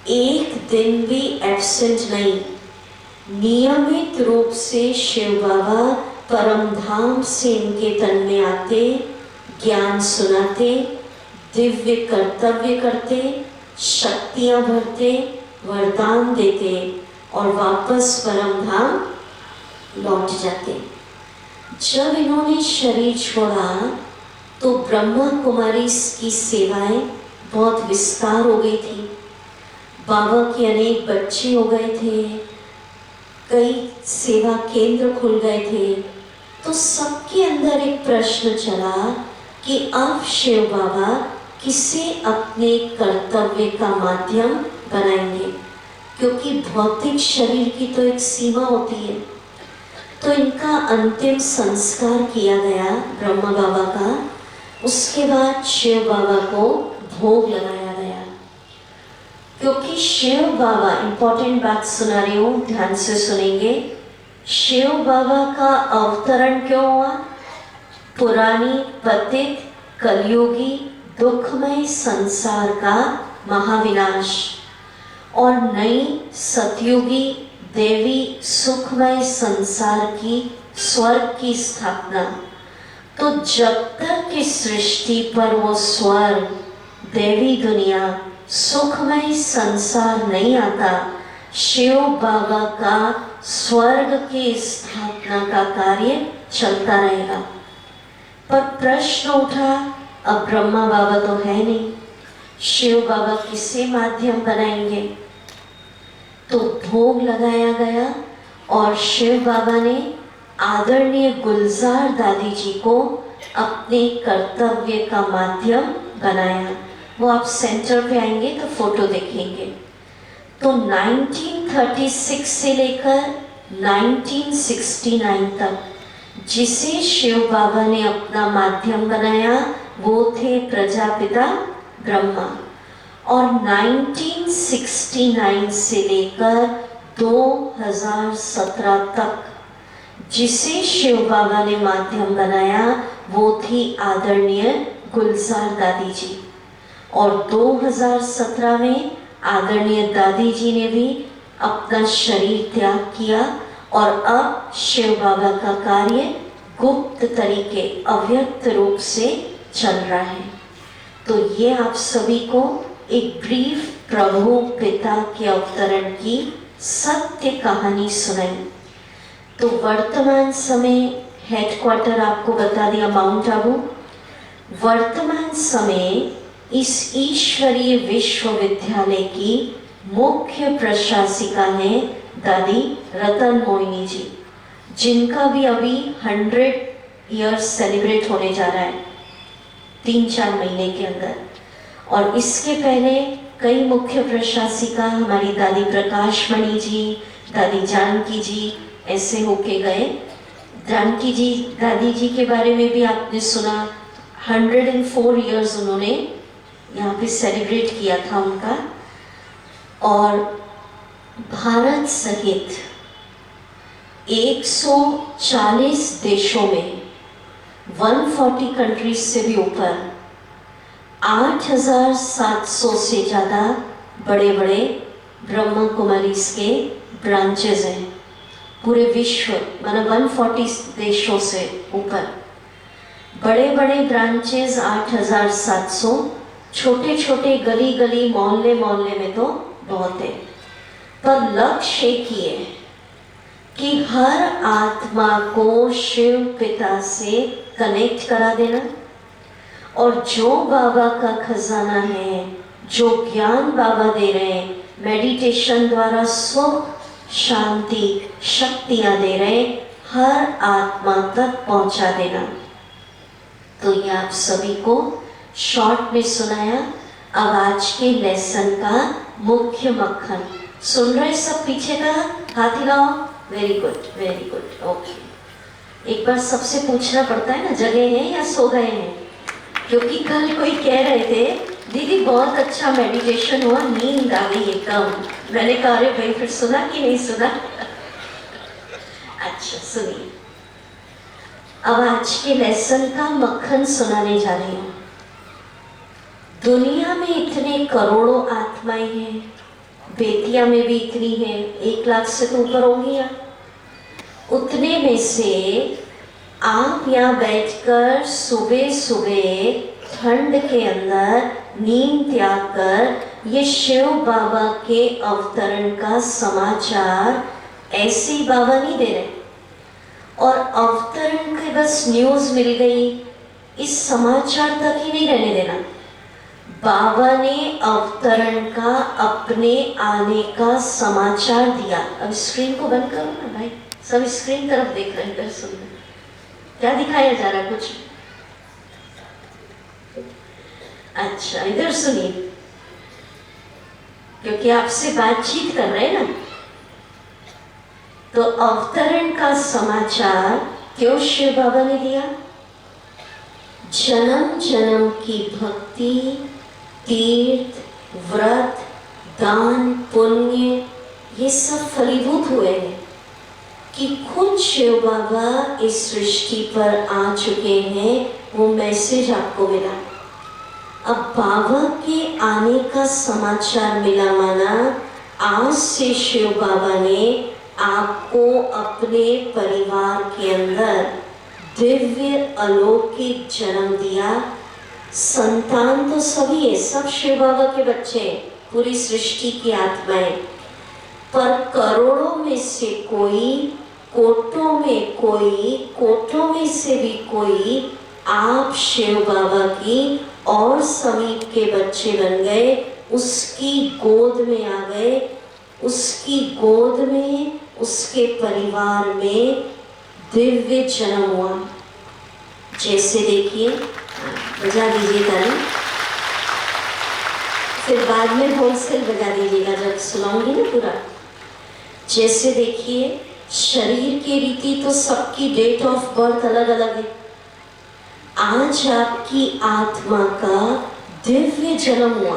एक दिन भी एब्सेंट नहीं, नियमित रूप से शिव बाबा परम धाम से इनके तन में आते, ज्ञान सुनाते, दिव्य कर्तव्य करते, शक्तियां भरते, वरदान देते और वापस परम धाम लौट जाते। जब इन्होंने शरीर छोड़ा तो ब्रह्मा कुमारी की सेवाएं बहुत विस्तार हो गई थी। बाबा के अनेक बच्चे हो गए थे, कई सेवा केंद्र खुल गए थे। तो सबके अंदर एक प्रश्न चला कि अब शिव बाबा किसे अपने कर्तव्य का माध्यम बनाएंगे, क्योंकि भौतिक शरीर की तो एक सीमा होती है। तो इनका अंतिम संस्कार किया गया ब्रह्मा बाबा का। उसके बाद शिव बाबा को भोग लगाया गया, क्योंकि शिव बाबा, इंपॉर्टेंट बात सुना रही हूँ, ध्यान से सुनेंगे। शिव बाबा का अवतरण क्यों हुआ? पुरानी पतित कलयुगी दुखमय संसार का महाविनाश और नई सतयुगी देवी सुखमय संसार की स्वर्ग की स्थापना। तो जब तक इस सृष्टि पर वो स्वर्ग, देवी दुनिया, सुखमय संसार नहीं आता, शिव बाबा का स्वर्ग की स्थापना का कार्य चलता रहेगा। पर प्रश्न उठा, अब ब्रह्मा बाबा तो है नहीं, शिव बाबा किसे माध्यम बनाएंगे? तो भोग लगाया गया और शिव बाबा ने आदरणीय गुलजार दादी जी को अपने कर्तव्य का माध्यम बनाया। वो आप सेंटर पे आएंगे तो फोटो देखेंगे। तो 1936 से लेकर 1969 तक जिसे शिव बाबा ने अपना माध्यम बनाया वो थे प्रजापिता ब्रह्मा। और 1969 से लेकर 2017 तक जिसे शिव बाबा ने माध्यम बनाया वो थी आदरणीय गुलजार दादी जी। और 2017 में आदरणीय दादी जी ने भी अपना शरीर त्याग किया और अब शिव बाबा का कार्य गुप्त तरीके अव्यक्त रूप से चल रहा है। तो ये आप सभी को एक ब्रीफ प्रभु पिता के अवतरण की सत्य कहानी सुनाई। तो वर्तमान समय हेडक्वार्टर आपको बता दिया माउंट आबू। वर्तमान समय इस ईश्वरीय विश्वविद्यालय की मुख्य प्रशासिका है दादी रतन मोहिनी जी, जिनका भी अभी 100 ईयर्स सेलिब्रेट होने जा रहा है 3-4 महीने के अंदर। और इसके पहले कई मुख्य प्रशासिका हमारी दादी प्रकाश मणि जी, दादी जानकी जी ऐसे होके गए। जानकी जी दादी जी के बारे में भी आपने सुना, 104 ईयर्स उन्होंने यहाँ पे सेलिब्रेट किया था उनका। और भारत सहित 140 देशों में 140 कंट्रीज से भी ऊपर 8,700 से ज़्यादा बड़े बड़े ब्रह्मा कुमारीज के ब्रांचेज हैं पूरे विश्व, मतलब 140 देशों से ऊपर बड़े बड़े ब्रांचेज 8,700, छोटे छोटे गली गली मोहल्ले मोहल्ले में तो बहुत है। पर लक्ष्य एक ही है कि हर आत्मा को शिव पिता से कनेक्ट करा देना और जो बाबा का खजाना है, जो ज्ञान बाबा दे रहे हैं, मेडिटेशन द्वारा सुख शांति शक्तियां दे रहे, हर आत्मा तक पहुंचा देना। तो ये आप सभी को शॉर्ट में सुनाया। अब आज के लेसन का मुख्य मक्खन सुन रहे सब, पीछे का हाथ हिलाओ। Very good very good, okay. एक बार सबसे पूछना पड़ता है ना जगह है या सो गए हैं, क्योंकि कल कोई कह रहे थे दीदी बहुत अच्छा मेडिटेशन हुआ, नींद आ गई एकदम। मैंने कहा अरे भाई फिर सुना कि नहीं सुना? अच्छा सुनिए, अब आज के लेसन का मक्खन सुनाने जा रही हूँ। दुनिया में इतने करोड़ों आत्माएं हैं, बेतिया में भी इतनी है, 1 लाख से तो ऊपर होंगी। उतने में से आप यहाँ बैठकर सुबह सुबह ठंड के अंदर नींद त्याग कर ये शिव बाबा के अवतरण का समाचार ऐसे ही बाबा नहीं दे रहे और अवतरण के बस न्यूज़ मिल गई, इस समाचार तक ही नहीं रहने देना। बाबा ने अवतरण का अपने आने का समाचार दिया। अब स्क्रीन को बंद करो ना भाई, सब स्क्रीन तरफ देख रहे हैं, इधर सुन रहे। क्या दिखाया जा रहा है? कुछ अच्छा इधर सुनिए, क्योंकि आपसे बातचीत कर रहे हैं ना। तो अवतरण का समाचार क्यों शिव बाबा ने दिया? जन्म जन्म की भक्ति, तीर्थ, व्रत, दान, पुण्य ये सब फलीभूत हुए हैं कि खुद शिव बाबा इस सृष्टि पर आ चुके हैं। वो मैसेज आपको मिला। अब बाबा के आने का समाचार मिला, माना आज से शिव बाबा ने आपको अपने परिवार के अंदर दिव्य अलौकिक जन्म दिया। संतान तो सभी है, सब शिव बाबा के बच्चे हैं, पूरी सृष्टि की आत्माएं। पर करोड़ों में से कोई, कोटों में कोई, कोटों में से भी कोई आप शिव बाबा की और समीप के बच्चे बन गए, उसकी गोद में आ गए, उसकी गोद में, उसके परिवार में दिव्य जन्म हुआ। जैसे देखिए, बजा दीजिए ताली, फिर बाद में होलसेल बजा दीजिएगा जब सुनाऊंगी ना पूरा। जैसे देखिए, शरीर की रीति तो सबकी डेट ऑफ बर्थ अलग अलग है। आज आपकी आत्मा का दिव्य जन्म हुआ।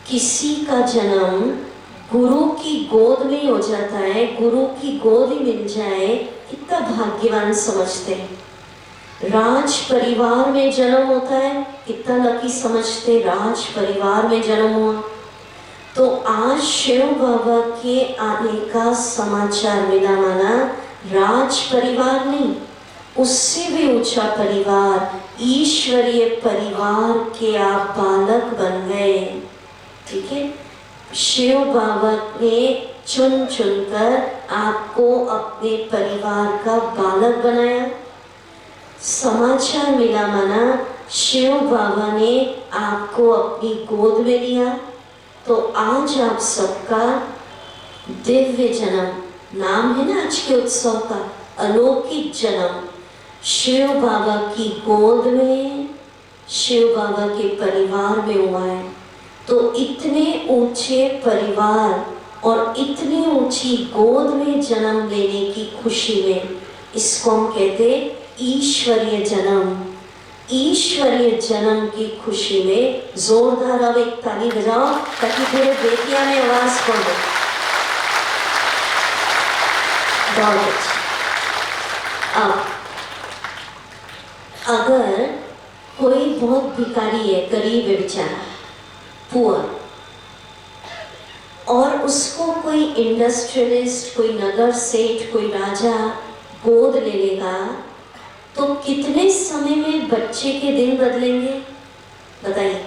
किसी का जन्म गुरु की गोद में ही हो जाता है, गुरु की गोद ही मिल जाए, कितना भाग्यवान समझते हैं। राज परिवार में जन्म होता है, कितना लकी समझते, राज परिवार में जन्म हुआ। तो आज शिव बाबा के आने का समाचार मिला, माना राज परिवार नहीं, उससे भी ऊंचा परिवार, ईश्वरीय परिवार के आप बालक बन गए। ठीक है, शिव बाबा ने चुन चुनकर आपको अपने परिवार का बालक बनाया। समाचार मिला, माना शिव बाबा ने आपको अपनी गोद में लिया। तो आज आप सबका दिव्य जन्म, नाम है ना आज के उत्सव का, अलौकिक जन्म शिव बाबा की गोद में, शिव बाबा के परिवार में हुआ है। तो इतने ऊंचे परिवार और इतनी ऊंची गोद में जन्म लेने की खुशी में, इसको हम कहते ईश्वरीय जन्म। ईश्वरीय जन्म की खुशी में जोरदार अब एक ताली बजाओ ताकि पूरे बेतिया में आवाज पड़े। बहुत अच्छा। अब अगर कोई बहुत भिखारी है, गरीब है बेचारा, पुअर, और उसको कोई इंडस्ट्रियलिस्ट, कोई नगर सेठ, कोई राजा गोद ले लेगा, तो कितने समय में बच्चे के दिन बदलेंगे बताइए?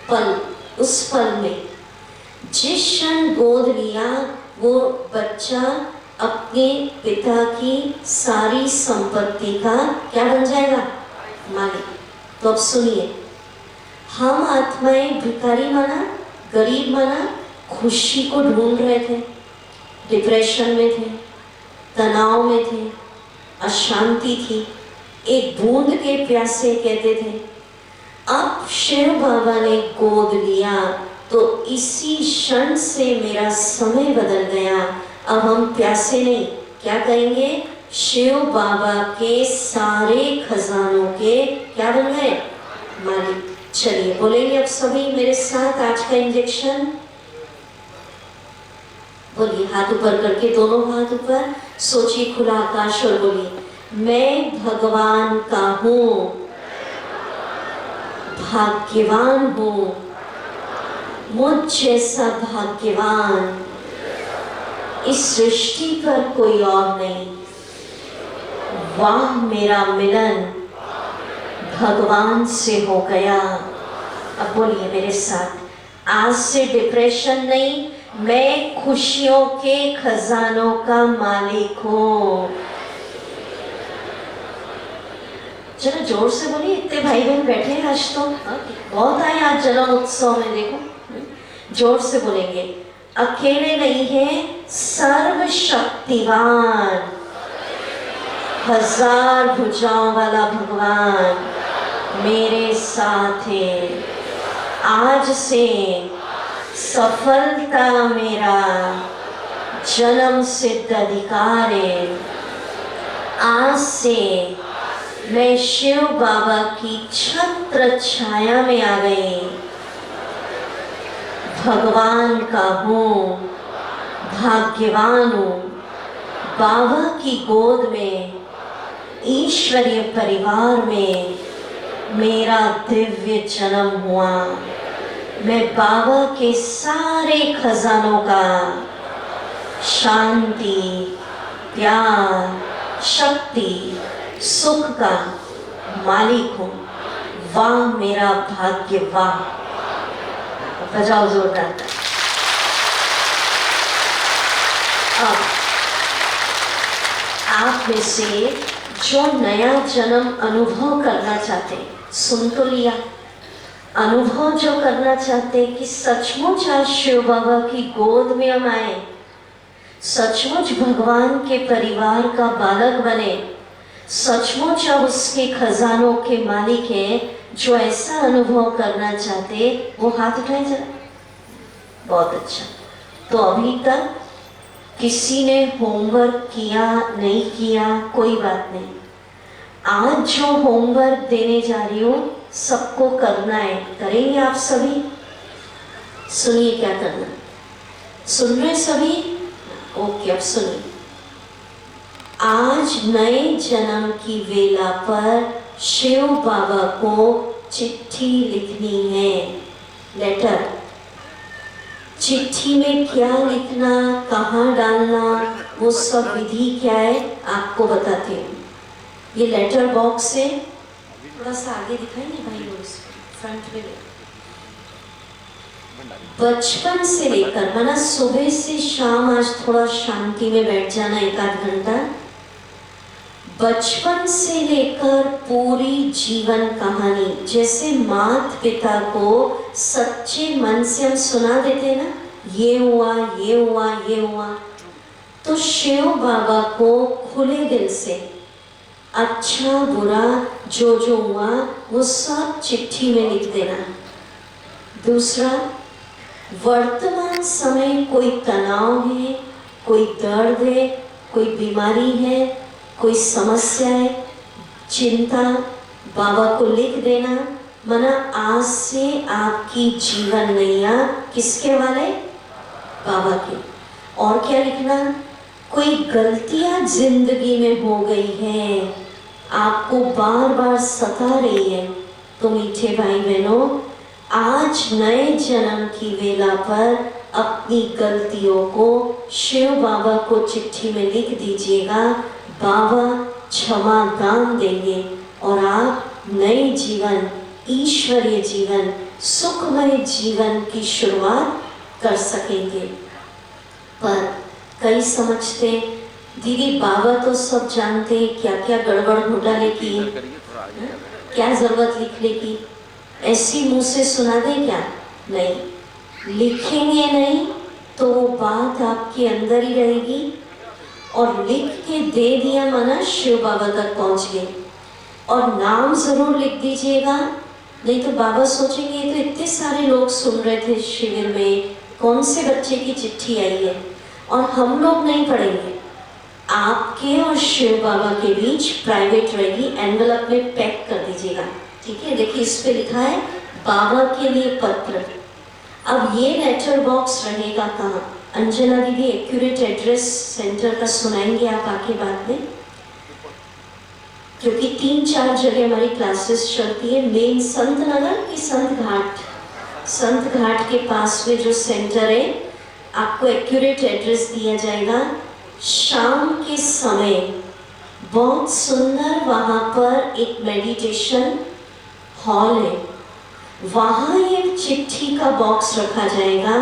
पल, उस पल में जिस क्षण गोद लिया वो बच्चा अपने पिता की सारी संपत्ति का क्या बन जाएगा? मालिक। तो अब सुनिए, हम आत्माएं भिखारी माना, गरीब माना, खुशी को ढूंढ रहे थे, डिप्रेशन में थे, तनाव में थे, अशांति थी, एक बूंद के प्यासे कहते थे। अब शिव बाबा ने गोद लिया तो इसी क्षण से मेरा समय बदल गया। अब हम प्यासे नहीं, क्या कहेंगे? शिव बाबा के सारे खजानों के क्या बन गए? मालिक। चलिए बोलेंगे अब सभी मेरे साथ आज का इंजेक्शन। बोलिए हाथ ऊपर करके, दोनों हाथ ऊपर, सोचिए खुला आकाश और बोलिए, मैं भगवान का हूँ, भाग्यवान हूँ, मुझ जैसा भाग्यवान इस सृष्टि पर कोई और नहीं। वाह मेरा मिलन भगवान से हो गया। अब बोलिए मेरे साथ, आज से डिप्रेशन नहीं, मैं खुशियों के खजानों का मालिक हूँ। चलो जोर से बोलिए, इतने भाई बहन बैठे हैं आज, तो बहुत आए आज जन्म उत्सव में, देखो जोर से बोलेंगे। अकेले नहीं है, सर्वशक्तिवान, हजार भुजाओं वाला भगवान मेरे साथ है। आज से सफलता मेरा जन्म सिद्ध अधिकार है। आज से मैं शिव बाबा की छत्र छाया में आ गई, भगवान का हूँ, भाग्यवान हूँ। बाबा की गोद में, ईश्वरीय परिवार में मेरा दिव्य जन्म हुआ। मैं बाबा के सारे खजानों का, शांति, प्यार, शक्ति, सुख का मालिक हूँ। वाह मेरा भाग्य, वाह। बजाओ जोरदार। अब आप में से जो नया जन्म अनुभव करना चाहते, सुन तो लिया, अनुभव जो करना चाहते कि सचमुच आज शिव बाबा की गोद में हम आए, सचमुच भगवान के परिवार का बालक बने, सचमुच अब उसके खजानों के मालिक हैं, जो ऐसा अनुभव करना चाहते वो हाथ उठाए जरा। बहुत अच्छा। तो अभी तक किसी ने होमवर्क किया नहीं किया, कोई बात नहीं। आज जो होमवर्क देने जा रही हूँ सबको करना है, करेंगे आप सभी? सुनिए क्या करना। सुन रहे सभी? ओके, अब सुनिए। आज नए जन्म की वेला पर शिव बाबा को चिट्ठी लिखनी है, लेटर। चिट्ठी में क्या लिखना, कहाँ डालना, वो सब विधि क्या है आपको बताती हूँ। ये लेटर बॉक्स है, थोड़ा सा आगे दिखाएंगे भाई लोग, फ्रंट में। बचपन से लेकर, माना सुबह से शाम, आज थोड़ा शांति में बैठ जाना 1-8 घंटा। बचपन से लेकर पूरी जीवन कहानी, जैसे माता पिता को सच्चे मन से हम सुना देते ना, ये हुआ, ये हुआ, ये हुआ, तो शिव बाबा को खुले दिल से अच्छा बुरा जो जो हुआ वो सब चिट्ठी में लिख देना। दूसरा, वर्तमान समय कोई तनाव है, कोई दर्द है, कोई बीमारी है, कोई समस्या है, चिंता, बाबा को लिख देना। मना आज से आपकी जीवन नैया किसके हवाले? बाबा के। और क्या लिखना? कोई गलतियां जिंदगी में हो गई है, आपको बार बार सता रही है, तो मीठे भाई बहनों, आज नए जन्म की वेला पर अपनी गलतियों को शिव बाबा को चिट्ठी में लिख दीजिएगा। बाबा क्षमा दान देंगे और आप नए जीवन, ईश्वरीय जीवन, सुखमय जीवन की शुरुआत कर सकेंगे। पर कई समझते, दीदी बाबा तो सब जानते हैं, क्या क्या गड़बड़ घोटाले की, क्या जरूरत लिखने की, ऐसी मुंह से सुना दे क्या? नहीं, लिखेंगे नहीं तो वो बात आपके अंदर ही रहेगी, और लिख के दे दिया माना शिव बाबा तक पहुंच गए। और नाम जरूर लिख दीजिएगा, नहीं तो बाबा सोचेंगे तो इतने सारे लोग सुन रहे थे शिविर में, कौन से बच्चे की चिट्ठी आई है, और हम लोग नहीं पढ़ेंगे। आपके और शिव बाबा के बीच प्राइवेट रहेगी, एनवेलप में पैक कर दीजिएगा, ठीक है। देखिए इस पे लिखा है बाबा के लिए पत्र। अब ये लेटर बॉक्स रहेगा कहाँ? अंजना दीदी एक्यूरेट एड्रेस सेंटर का सुनाएंगे आप आके बाद में, क्योंकि 3-4 जगह हमारी क्लासेस चलती है। मेन संत नगर की संत घाट के पास में जो सेंटर है, आपको एक्यूरेट एड्रेस दिया जाएगा। शाम के समय बहुत सुंदर वहाँ पर एक मेडिटेशन हॉल है, वहाँ ये चिट्ठी का बॉक्स रखा जाएगा।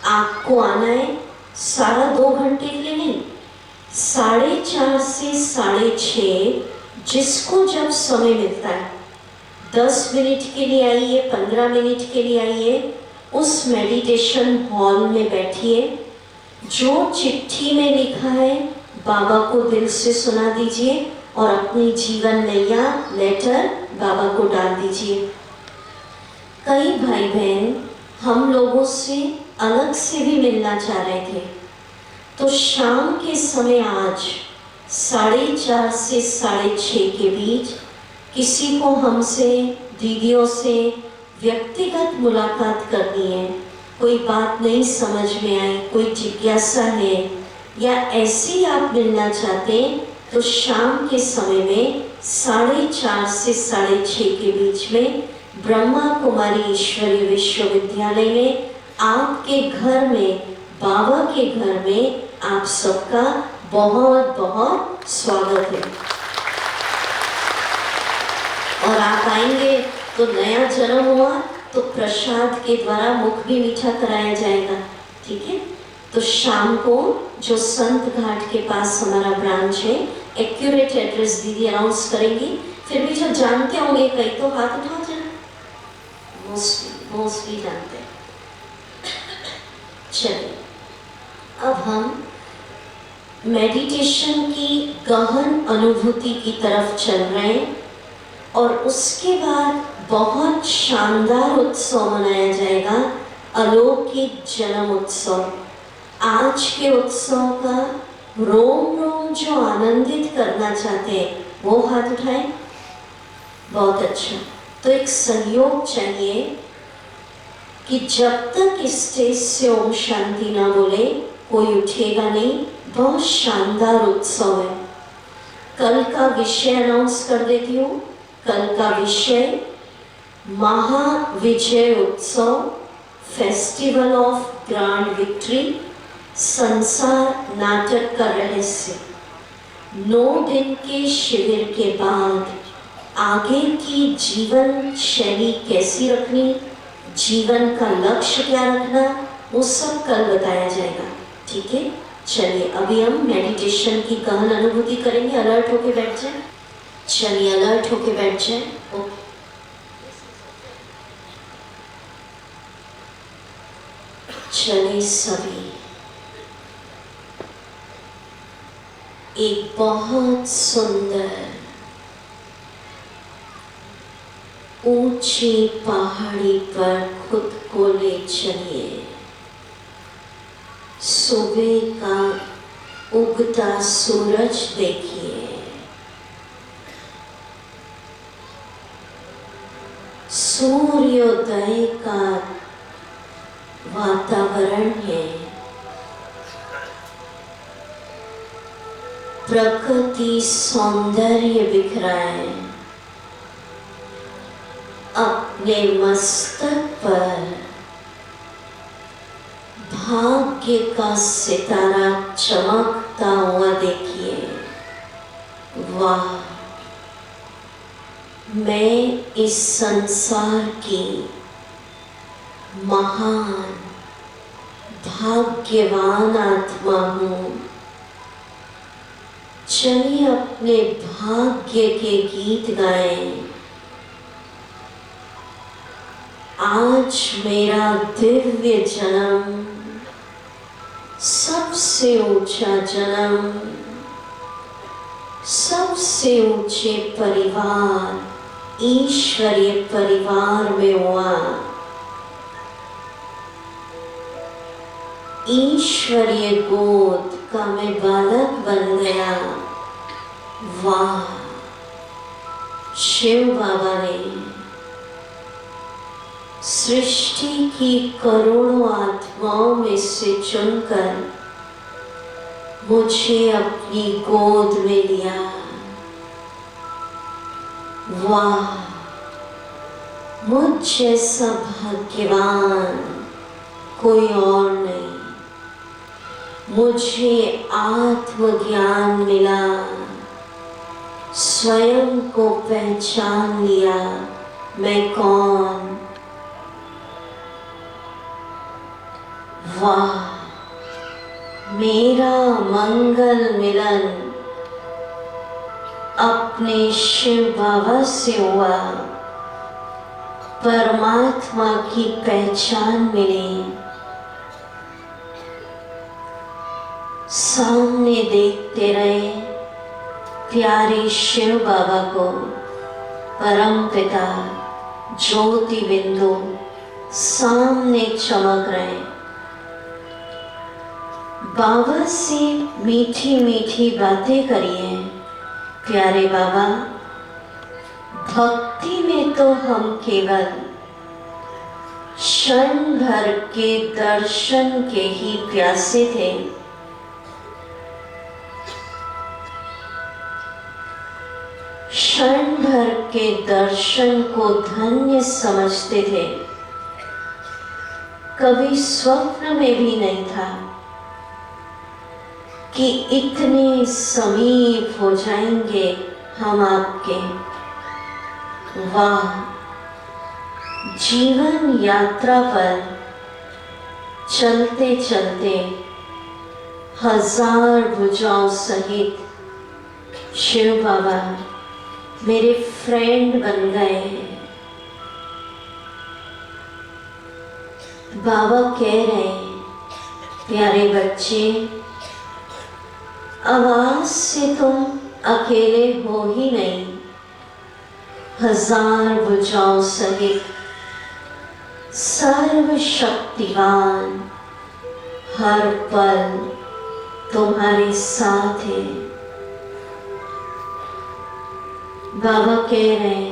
आपको आना है, सारा 2 घंटे के लिए नहीं, 4:30 से 6:30, जिसको जब समय मिलता है, 10 मिनट के लिए आइए, 15 मिनट के लिए आइए, उस मेडिटेशन हॉल में बैठिए। जो चिट्ठी में लिखा है बाबा को दिल से सुना दीजिए और अपनी जीवन नैया लेटर बाबा को डाल दीजिए। कई भाई बहन हम लोगों से अलग से भी मिलना चाह रहे थे, तो शाम के समय आज 4:30 से 6:30 के बीच किसी को हमसे, दीदियों से व्यक्तिगत मुलाकात करनी है, कोई बात नहीं समझ में आई, कोई जिज्ञासा है, या ऐसे आप मिलना चाहते हैं, तो शाम के समय में 4:30 से 6:30 के बीच में ब्रह्मा कुमारी ईश्वरीय विश्वविद्यालय में, आपके घर में, बाबा के घर में आप सबका बहुत बहुत स्वागत है। और आप आएंगे तो नया जन्म हुआ तो प्रसाद के द्वारा मुख भी मीठा कराया जाएगा, ठीक है। तो शाम को जो संत घाट के पास हमारा ब्रांच है, एक्यूरेट एड्रेस दीदी अनाउंस करेंगी, फिर भी जो जानते होंगे कई तो हाथ उठाओ जरा, मोस्टली जानते हैं। चलिए अब हम मेडिटेशन की गहन अनुभूति की तरफ चल रहे हैं, और उसके बाद बहुत शानदार उत्सव मनाया जाएगा, अलौकिक जन्म उत्सव। आज के उत्सव का रोम रोम जो आनंदित करना चाहते हैं वो हाथ उठाएं। बहुत अच्छा, तो एक सहयोग चाहिए। कि जब तक स्टेज से ओम शांति ना बोले कोई उठेगा नहीं। बहुत शानदार उत्सव है। कल का विषय अनाउंस कर देती हूँ। कल का विषय महाविजय उत्सव, फेस्टिवल ऑफ ग्रांड विक्ट्री, संसार नाटक का रहस्य। 9 दिन के शिविर के बाद आगे की जीवन शैली कैसी रखनी, जीवन का लक्ष्य क्या रखना, वो सब कल बताया जाएगा। ठीक है, चलिए अभी हम मेडिटेशन की गहन अनुभूति करेंगे। अलर्ट होके बैठ जाए। चलिए अलर्ट होके बैठ जाए। ओके, चलिए सभी एक बहुत सुंदर ऊंची पहाड़ी पर खुद को ले चलिए। सुबह का उगता सूरज देखिए। सूर्योदय का वातावरण है। प्रकृति सौंदर्य बिखरा है। अपने मस्तक पर भाग्य का सितारा चमकता हुआ देखिए। वाह, मैं इस संसार की महान भाग्यवान आत्मा हूँ। चलिए अपने भाग्य के गीत गाएं। आज मेरा दिव्य जन्म, सबसे ऊंचा जन्म, सबसे ऊंचे परिवार, ईश्वरीय परिवार में हुआ। ईश्वरीय गोद का मैं बालक बन गया। वाह, शिव बाबा ने सृष्टि की करोड़ों आत्माओं में से चुनकर मुझे अपनी गोद में लिया। वाह, मुझ जैसा भाग्यवान कोई और नहीं। मुझे आत्मज्ञान मिला, स्वयं को पहचान लिया। मैं कौन? वाह, मेरा मंगल मिलन अपने शिव बाबा से हुआ। परमात्मा की पहचान मिली। सामने देखते रहे प्यारे शिव बाबा को, परम पिता ज्योति बिंदु सामने चमक रहे। बाबा से मीठी मीठी बातें करिए। प्यारे बाबा, भक्ति में तो हम केवल क्षण भर के दर्शन के ही प्यासे थे। क्षण भर के दर्शन को धन्य समझते थे। कभी स्वप्न में भी नहीं था कि इतने समीप हो जाएंगे हम आपके। वाह, जीवन यात्रा पर चलते चलते हजार भुजाओं सहित शिव बाबा मेरे फ्रेंड बन गए। बाबा कह रहे, प्यारे बच्चे, आवाज से तुम अकेले हो ही नहीं, हजार भुजाओं सहित सर्वशक्तिवान हर पल तुम्हारे साथ है। बाबा कह रहे हैं,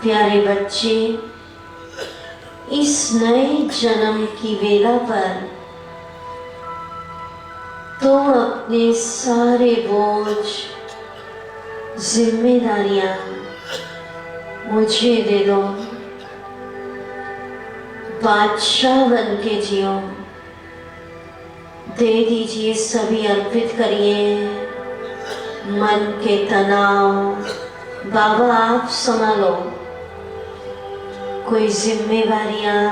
प्यारे बच्चे, इस नए जन्म की वेला पर तुम अपने सारे बोझ, जिम्मेदारियां मुझे दे दो। बादशाह बन के जियो। दे दीजिए, सभी अर्पित करिए। मन के तनाव बाबा आप संभालो। कोई जिम्मेवारियां,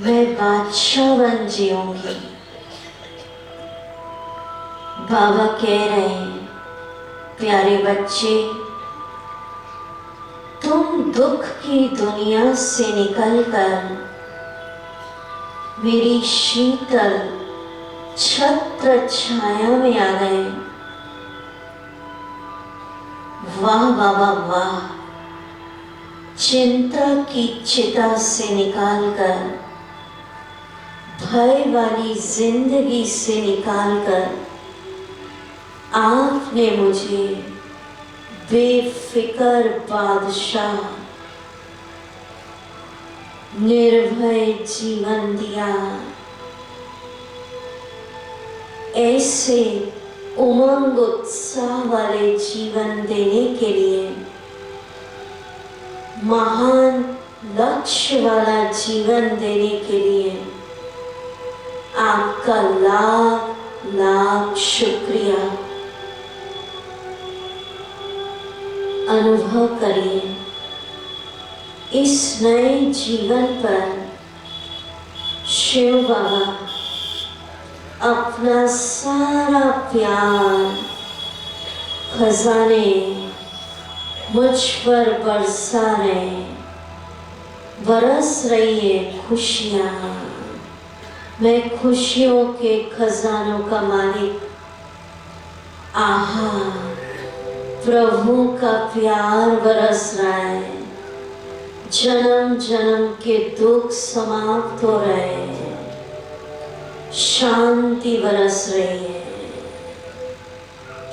मैं बादशाह बन जीऊंगी। बाबा कह रहे हैं, प्यारे बच्चे, तुम दुख की दुनिया से निकलकर मेरी शीतल छत्र छाया में आ गए। वाह बाबा वाह। चिंता की चिता से निकालकर, भय वाली जिंदगी से निकालकर आपने मुझे बेफिक्र बादशाह, निर्भय जीवन दिया। ऐसे उमंग उत्साह वाले जीवन देने के लिए, महान लक्ष्य वाला जीवन देने के लिए आपका लाख लाख शुक्रिया। अनुभव करिए, इस नए जीवन पर शिव बाबा अपना सारा प्यार, खजाने मुझ पर बरसा रहे। बरस रही है खुशियाँ। मैं खुशियों के खजानों का मालिक। आहा, प्रभु का प्यार बरस रहा है। जन्म जन्म के दुख समाप्त हो रहे हैं। शांति बरस रही है,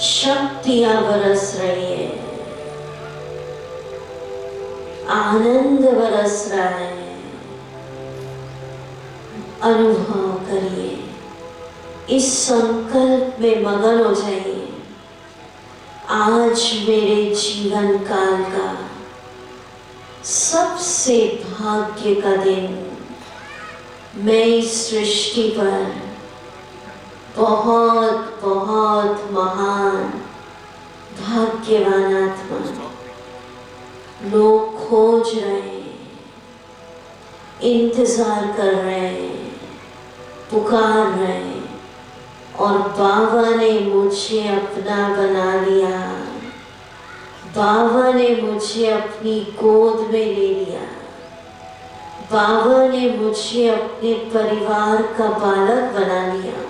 शक्तियां बरस रही है, आनंद बरस रहा है। अनुभव करिए, इस संकल्प में मगन हो जाइए। आज मेरे जीवन काल का सबसे भाग्य का दिन। मैं इस सृष्टि पर बहुत बहुत महान भाग्यवान आत्मा। लोग खोज रहे हैं, इंतजार कर रहे हैं, पुकार रहे हैं, और बाबा ने मुझे अपना बना लिया। बाबा ने मुझे अपनी गोद में ले लिया। बाबा ने मुझे अपने परिवार का बालक बना लिया।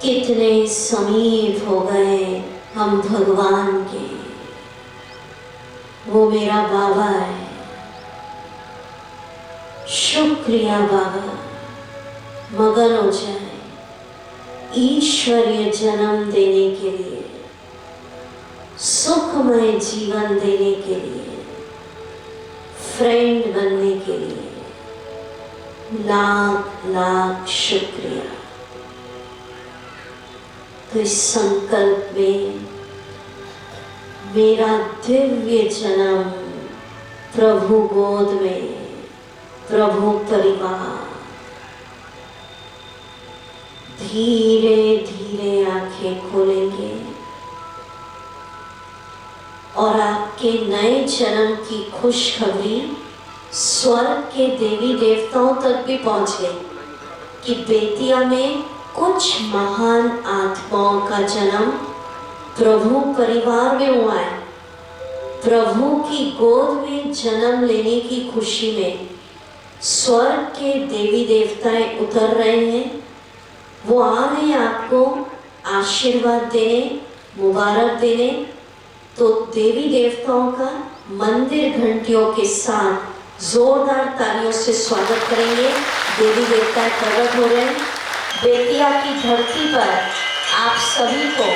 कितने समीप हो गए हम भगवान के। वो मेरा बाबा है। शुक्रिया बाबा। मगन हो जाए ईश्वरीय जन्म देने के लिए, सुखमय जीवन देने के लिए, फ्रेंड बनने के लिए लाख लाख शुक्रिया। तो इस संकल्प में मेरा दिव्य जन्म प्रभु गोद में, प्रभु परिवार। धीरे धीरे आंखें खोलेंगे और आपके नए जन्म की खुशखबरी स्वर्ग के देवी देवताओं तक भी पहुंच गई कि बेतिया में कुछ महान आत्माओं का जन्म प्रभु परिवार में हुआ है। प्रभु की गोद में जन्म लेने की खुशी में स्वर्ग के देवी देवताएं उतर रहे हैं। वो आ रहे हैं आपको आशीर्वाद देने, मुबारक देने। तो देवी देवताओं का मंदिर घंटियों के साथ जोरदार तालियों से स्वागत करेंगे। देवी देवता प्रकट हो रहे हैं। बेतिया की धरती पर आप सभी को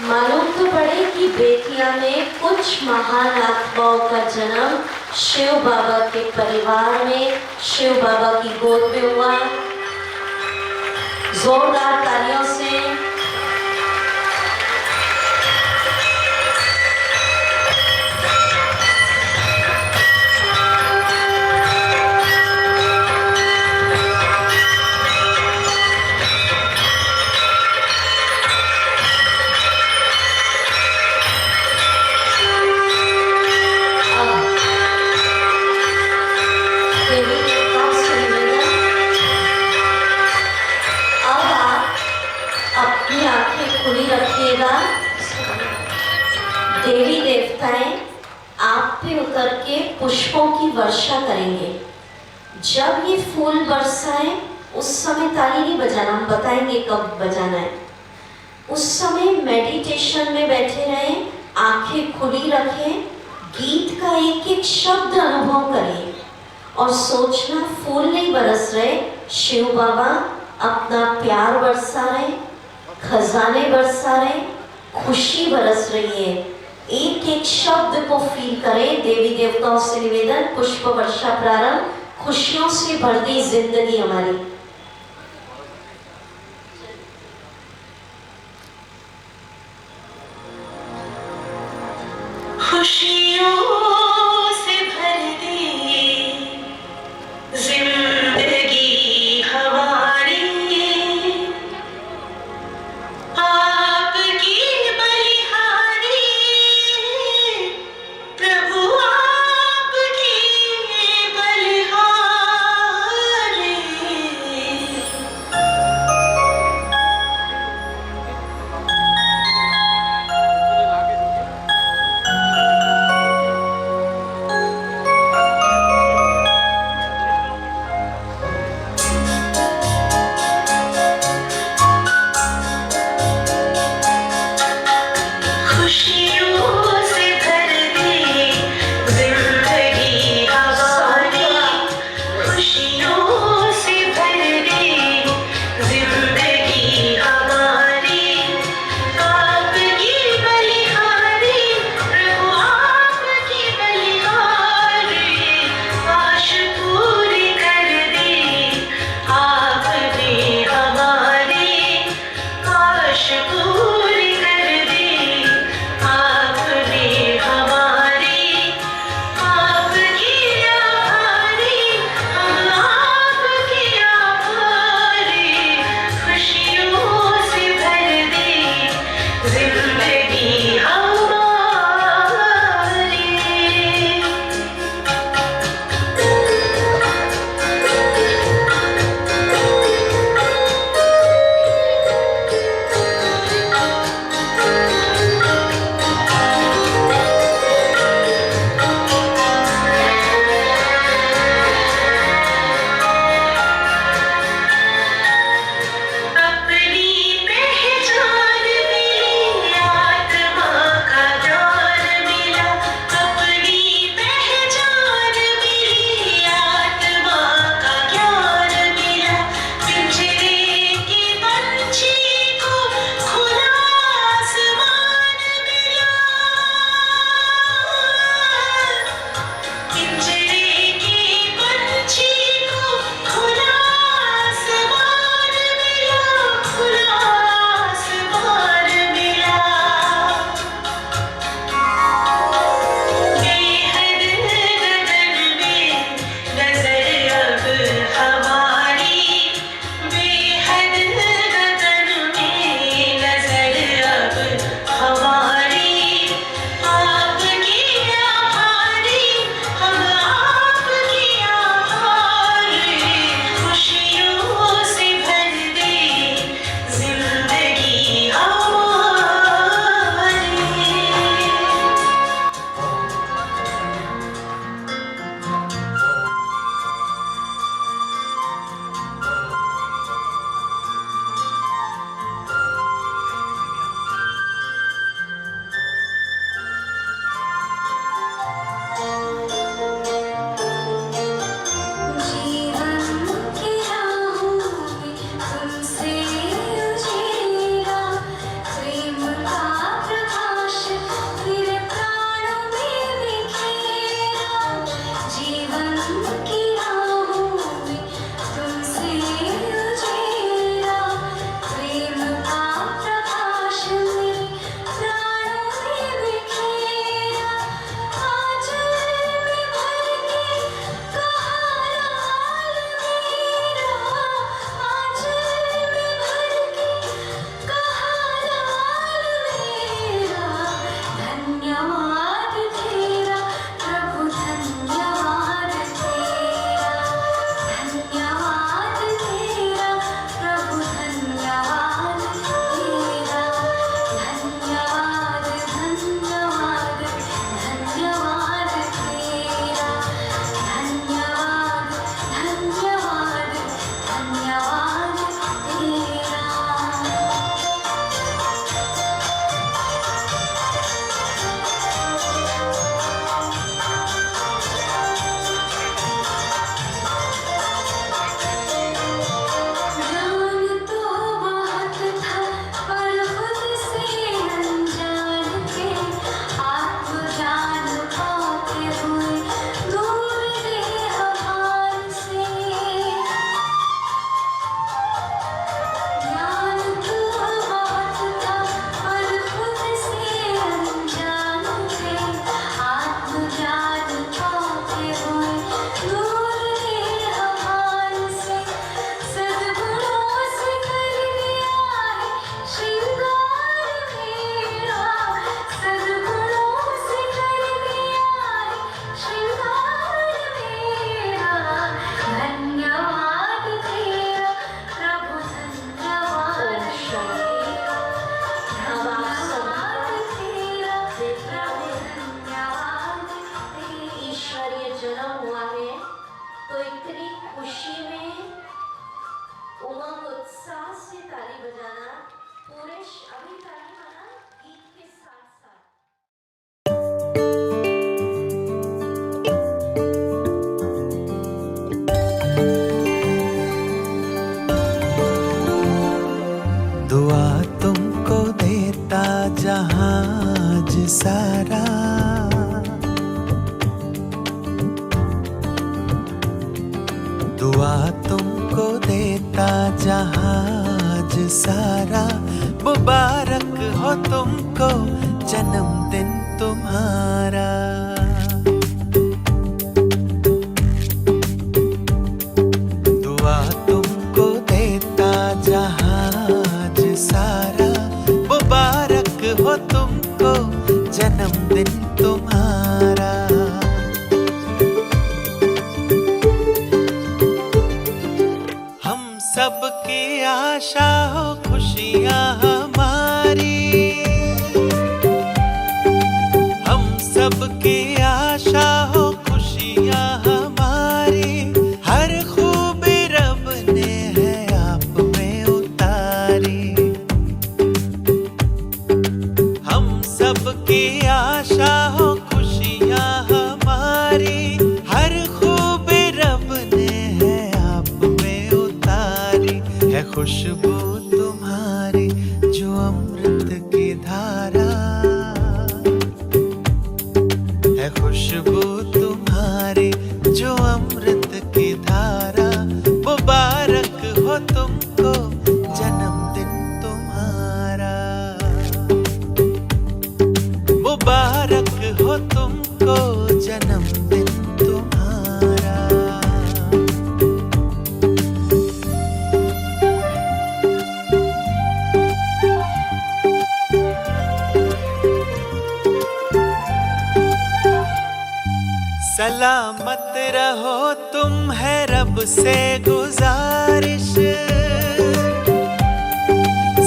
मालूम तो पड़े कि बेतिया में कुछ महान आत्माओं का जन्म शिव बाबा के परिवार में, शिव बाबा की गोद में हुआ। जोरदार तालियों से खुली रखिएगा। देवी देवताएं आप पे उतर के पुष्पों की वर्षा करेंगे। जब ये फूल बरसाएं उस समय ताली नहीं बजाना, हम बताएंगे कब बजाना है। उस समय मेडिटेशन में बैठे रहें, आंखें खुली रखें, गीत का एक एक शब्द अनुभव करिए और सोचना फूल नहीं बरस रहे, शिव बाबा अपना प्यार बरसा रहे, खजाने बरसा रहे, खुशी बरस रही है। एक एक शब्द को फील करें। देवी देवताओं से निवेदन, पुष्प वर्षा प्रारंभ। खुशियों से भर गई जिंदगी हमारी। खुशियों से भर दी जिंदगी हमारी, आपकी बलिहारी प्रभु, आपकी बलिहारी। सारा। दुआ तुमको देता जहाज सारा, मुबारक हो तुमको जन्मदिन तुम्हारा। दुआ तुमको देता जहाज सारा, मुबारक हो तुमको जन्मदिन तुम्हारा। हम सबकी आशा हो खुशियाँ हमारी, हम सबकी आशा हो खुशियाँ हमारी। हर खूबी रब ने है आप में उतारी। हम सबकी आशा हो खुशियाँ हमारी। हर खूबी रब ने है आप में उतारी। है खुशबू तुम्हारी जो अमृत की धारा, है खुशबू तुम्हारी जो अमृत की धारा। मुबारक हो तुमको जन्मदिन तुम्हारा, मुबारक हो तुमको जन्मदिन तुम्हारा। सलामत रहो तुम है रब से गुजारिश।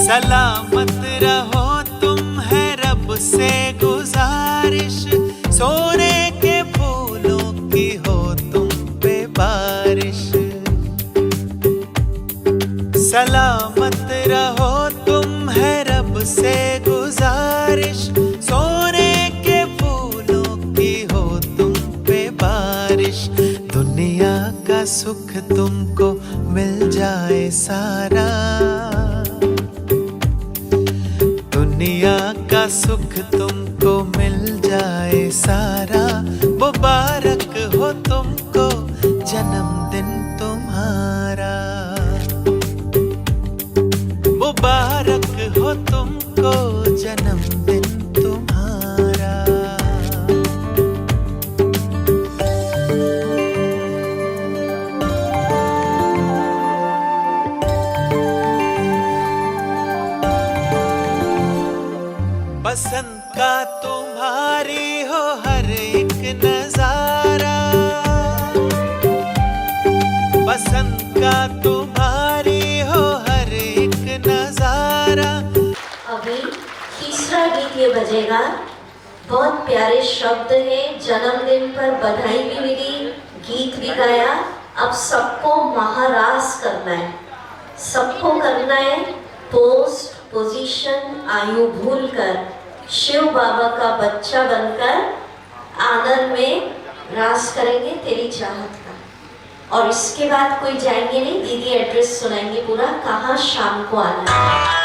सलामत रहो तुम है रब से गुजारिश। सोने के फूलों की हो तुम पे बारिश। सलामत रहो तुम है रब से गुजारिश। सोने के फूलों की हो तुम पे बारिश। दुनिया का सुख तुमको मिल जाए सारा, दुनिया का सुख तुमको मिल जाए सारा। मुबारक हो तुमको जन्मदिन तुम्हारा, मुबारक हो तुमको जन्मदिन तुम्हारा। पसंद का तुम्हारी हो हर एक नजारा, पसंद का तुम्हारी हो हर एक नजारा। अभी तीसरा गीत ये बजेगा। बहुत प्यारे शब्द हैं, जन्मदिन पर बधाई भी मिली, गीत भी गाया। अब सबको महारास करना है, सबको करना है पोस्ट पोजीशन आयु भूलकर शिव बाबा का बच्चा बनकर आनंद में रास करेंगे तेरी चाहत का। और इसके बाद कोई जाएंगे नहीं, दीदी एड्रेस सुनाएंगे पूरा, कहाँ शाम को आना है।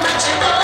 मुझको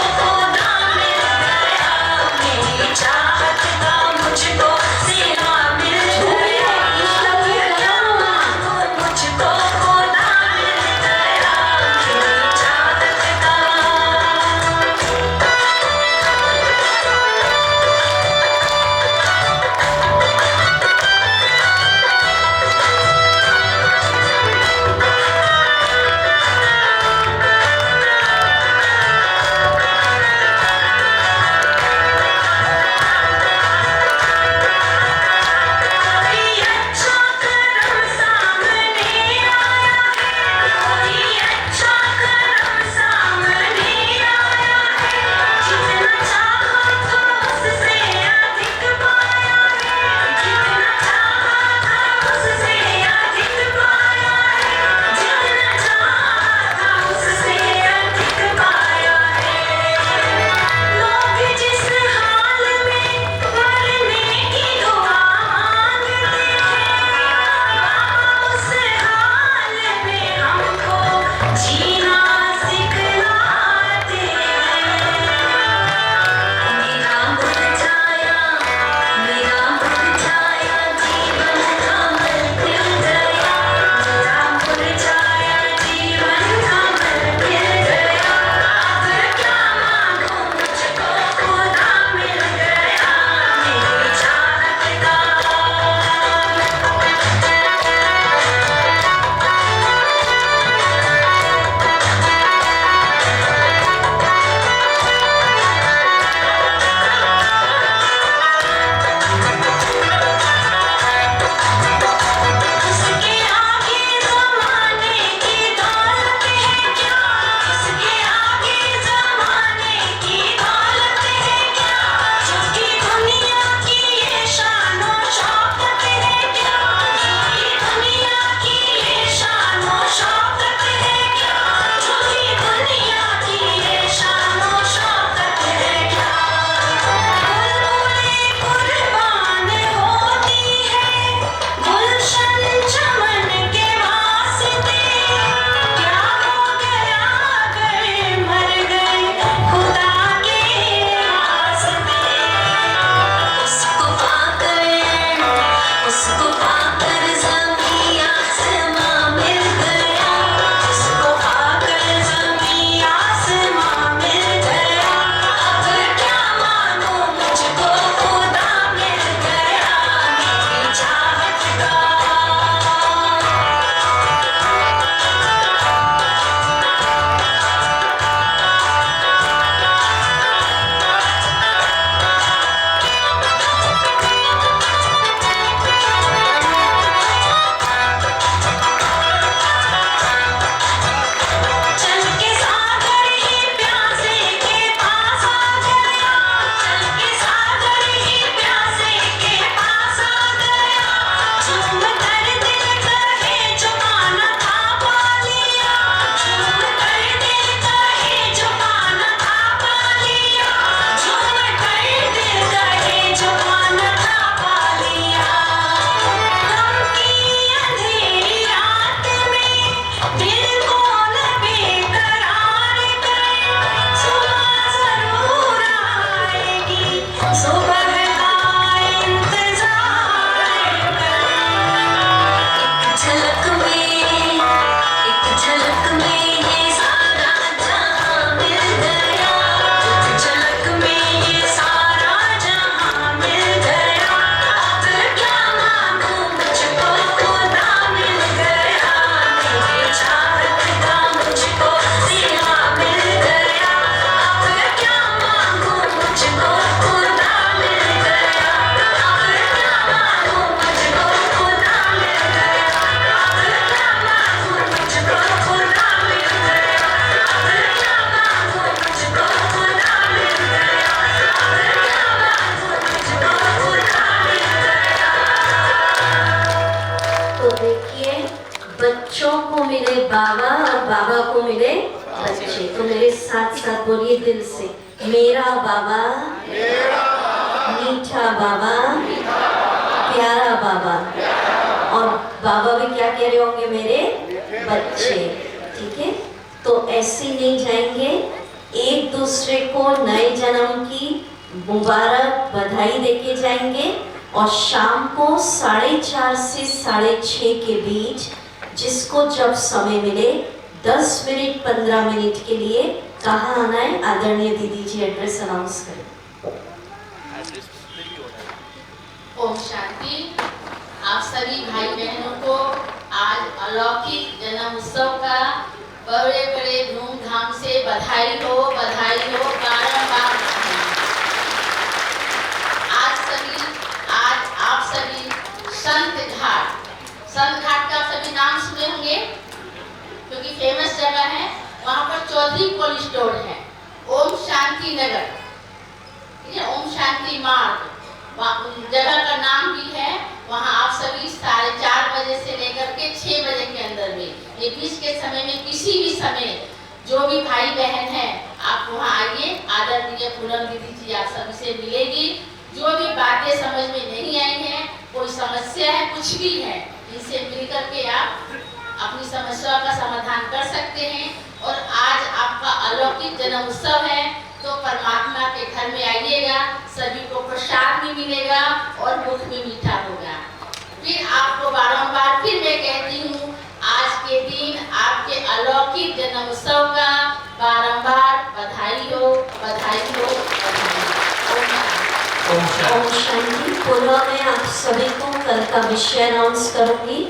सुबह का इंतजार एक झलक में ये सारा जहां मिल गया, एक झलक में ये सारा जहां मिल गया। अब क्या मांगू मुझको खुदा मिल गया, मेरी चाहत का मुझको सिला मिल गया। अब क्या मांगू मुझको खुदा मिल गया, अब क्या मांगू मुझको खुदा मिल गया, अब क्या मांगू मुझको खुदा मिल गया, अब क्या मांगू मुझको खुदा मिल गया, अब क्या मांगू मुझको खुदा मिल गया। तो देखिए, बच्चों को मिले बाबा और बाबा को मिले बच्चे। तो मेरे साथ साथ बोलिए दिल से, मेरा बाबा, मीठा बाबा, प्यारा बाबा। और बाबा भी क्या कह रहे होंगे, मेरे बच्चे। ठीक है, तो ऐसे नहीं जाएंगे, एक दूसरे को नए जन्म की मुबारक बधाई देके जाएंगे। और शाम को 4:30 से 6:30 के बीच जिसको जब समय मिले 10 मिनट 15 मिनट के लिए कहाँ आना है, आदरणीय दीदी जी एड्रेस अनाउंस करें। ओम शांति। आप सभी भाई बहनों को आज अलौकिक जन्म उत्सव का बड़े बड़े धूमधाम से बधाई हो, बारंबार बधाई। आज आप सभी संत घाट का सभी नाम सुने होंगे क्योंकि फेमस जगह है। वहाँ पर चौधरी कोल्ड स्टोर है, ओम शांति नगर, ओम शांति मार्ग जगह का नाम भी है। वहाँ आप सभी 4:30 बजे से लेकर के 6 बजे के अंदर में, ये बीच के समय में किसी भी समय जो भी भाई बहन है आप वहाँ आइए। आदरणीय पूनम दीदी जी आप सभी से मिलेगी। जो भी बातें समझ में नहीं आई हैं, कोई समस्या है, कुछ भी है, इनसे मिल करके आप अपनी समस्या का समाधान कर सकते हैं। और आज आपका अलौकिक जन्म उत्सव है, तो परमात्मा के घर में आइएगा, सभी को प्रसाद भी मिलेगा और मुख भी मीठा होगा। फिर आपको बारंबार फिर मैं कहती हूँ, आज के दिन आपके अलौकिक जन्म उत्सव का बारंबार बधाई हो, बधाई हो, बधाई हो। ओम शांति। पूर्व में आप सभी को कल का विषय अनाउंस करूंगी,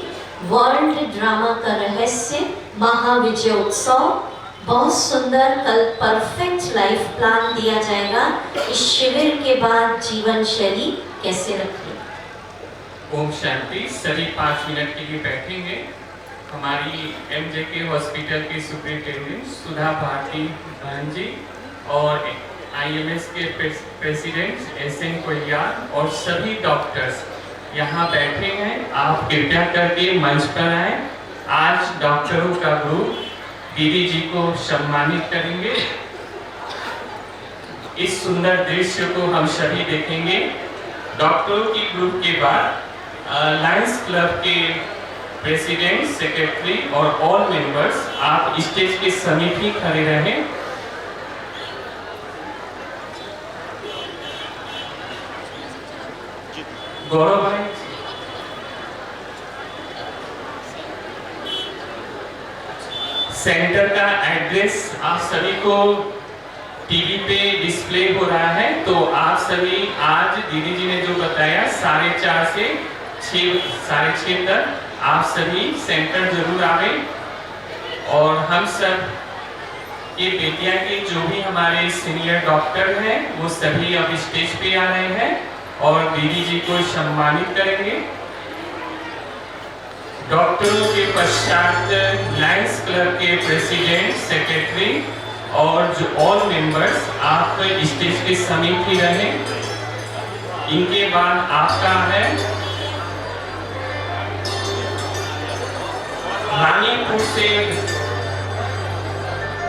वर्ल्ड ड्रामा का रहस्य महाविजय उत्सव। बहुत सुंदर कल परफेक्ट लाइफ प्लान दिया जाएगा, इस शिविर के बाद जीवन शैली कैसे रखें। ओम शांति। सभी 5 मिनट के लिए बैठेंगे। हमारी MJK हॉस्पिटल के सुपरिटेंडेंट सुधा भारती बहन जी और IMS के प्रेसिडेंट SN कोलियार और सभी डॉक्टर्स यहाँ बैठे हैं। आप कृपया करके मंच पर आए। आज डॉक्टरों का ग्रुप दीदी जी को सम्मानित करेंगे। इस सुंदर दृश्य को हम सभी देखेंगे। डॉक्टरों की ग्रुप के बाद लायंस क्लब के प्रेसिडेंट, सेक्रेटरी और ऑल मेंबर्स आप स्टेज के समीप ही खड़े रहें। गौरव भाई, सेंटर का एड्रेस आप सभी को टीवी पे डिस्प्ले हो रहा है। तो आप सभी आज दीदी जी ने जो बताया 4:30 से 6:30 तक आप सभी सेंटर जरूर आवे। और हम सब ये बेटियां के जो भी हमारे सीनियर डॉक्टर हैं वो सभी अब स्टेज पे आ रहे हैं और दीदी जी को सम्मानित करेंगे। डॉक्टरों के पश्चात लायंस क्लब के प्रेसिडेंट, सेक्रेटरी और जो ऑल मेंबर्स आप स्टेज के समीप ही रहें। इनके बाद आपका है रानीपुर से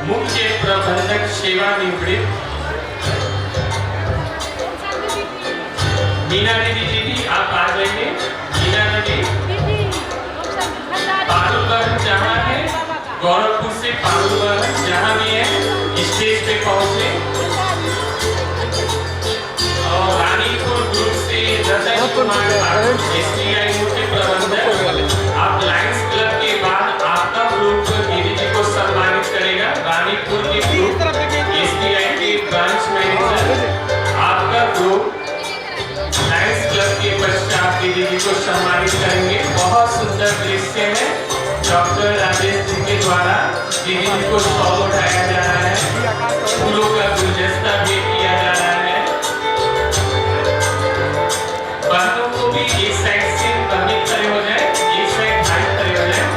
मुख्य प्रबंधक सेवानिवृत्त मीना दीदी जी भी आप आ जाइए। मीना दीदी पारूगढ़ जहाँ है, गौरवपुर से पारूगढ़ जहाँ भी है स्टेज पे पहुंचे। और SBI मुख्य प्रबंधक, आप लायंस क्लब के बाद आपका ग्रुप दीदी जी को सम्मानित करेगा। रानीपुर के ग्रुप SBI के ब्रांच मैनेजर, आपका ग्रुप लायंस क्लब के पश्चात दीदी जी को सम्मानित करेंगे। बहुत सुंदर दृश्य है। डॉक्टर राजेश जी के द्वारा दीदी जी को शॉल उठाया जा रहा है, फूलों का गुलदस्ता भी किया जा रहा है। बहनों को भी एक साइड से बहनी खड़े हो जाए, एक साइड भाई खड़े हो जाए,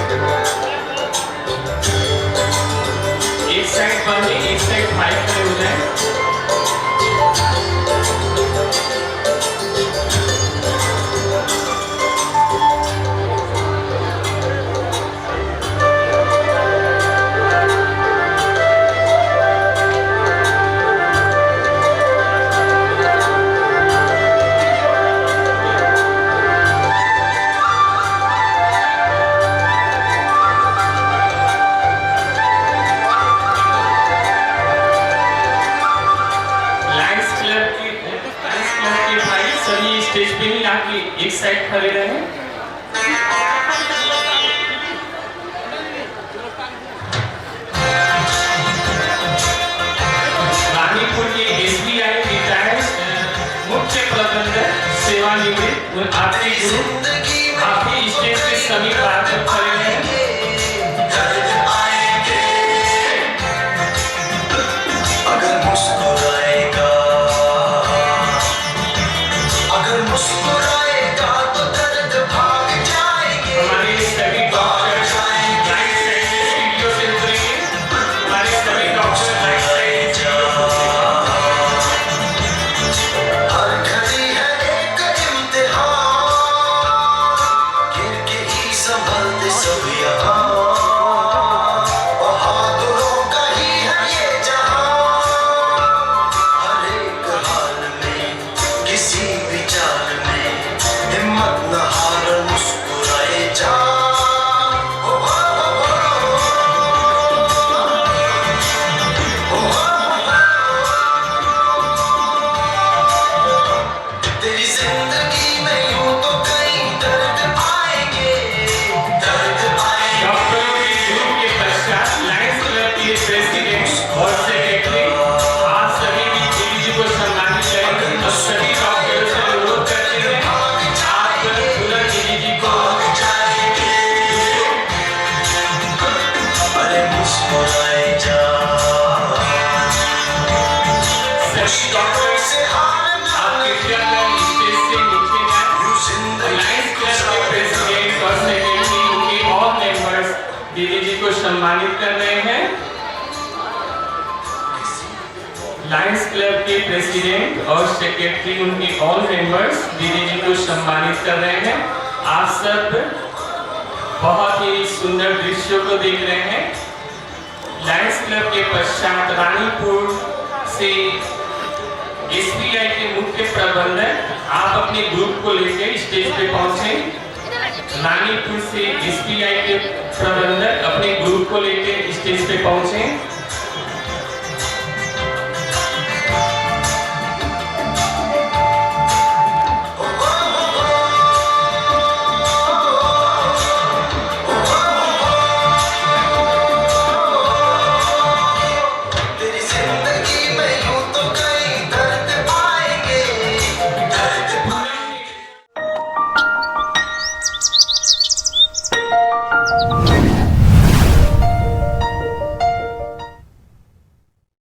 एक साइड बहनी एक साइड भाई खड़े हो जाए। स्टेज पे ही आके एक साइड खड़े रहे। रानीपुर के SBI रिटायर्ड मुख्य प्रबंधक सेवानिवृत्त आपके ग्रुप आपके स्टेज के सभी पार्षद खड़े रहे। दीदी जी को सम्मानित कर रहे हैं। लायंस क्लब के प्रेसिडेंट और सेक्रेटरी उनके ऑल मेंबर्स दीदी जी को सम्मानित कर रहे हैं। आप सब बहुत ही सुंदर दृश्यों को देख रहे हैं। लायंस क्लब के पश्चात रानीपुर से SBI के मुख्य प्रबंधक आप अपने ग्रुप को लेकर स्टेज पे पहुंचे। रानीपुर से SBI के प्रबंधक अपने ग्रुप को लेकर स्टेज पे पहुंचे।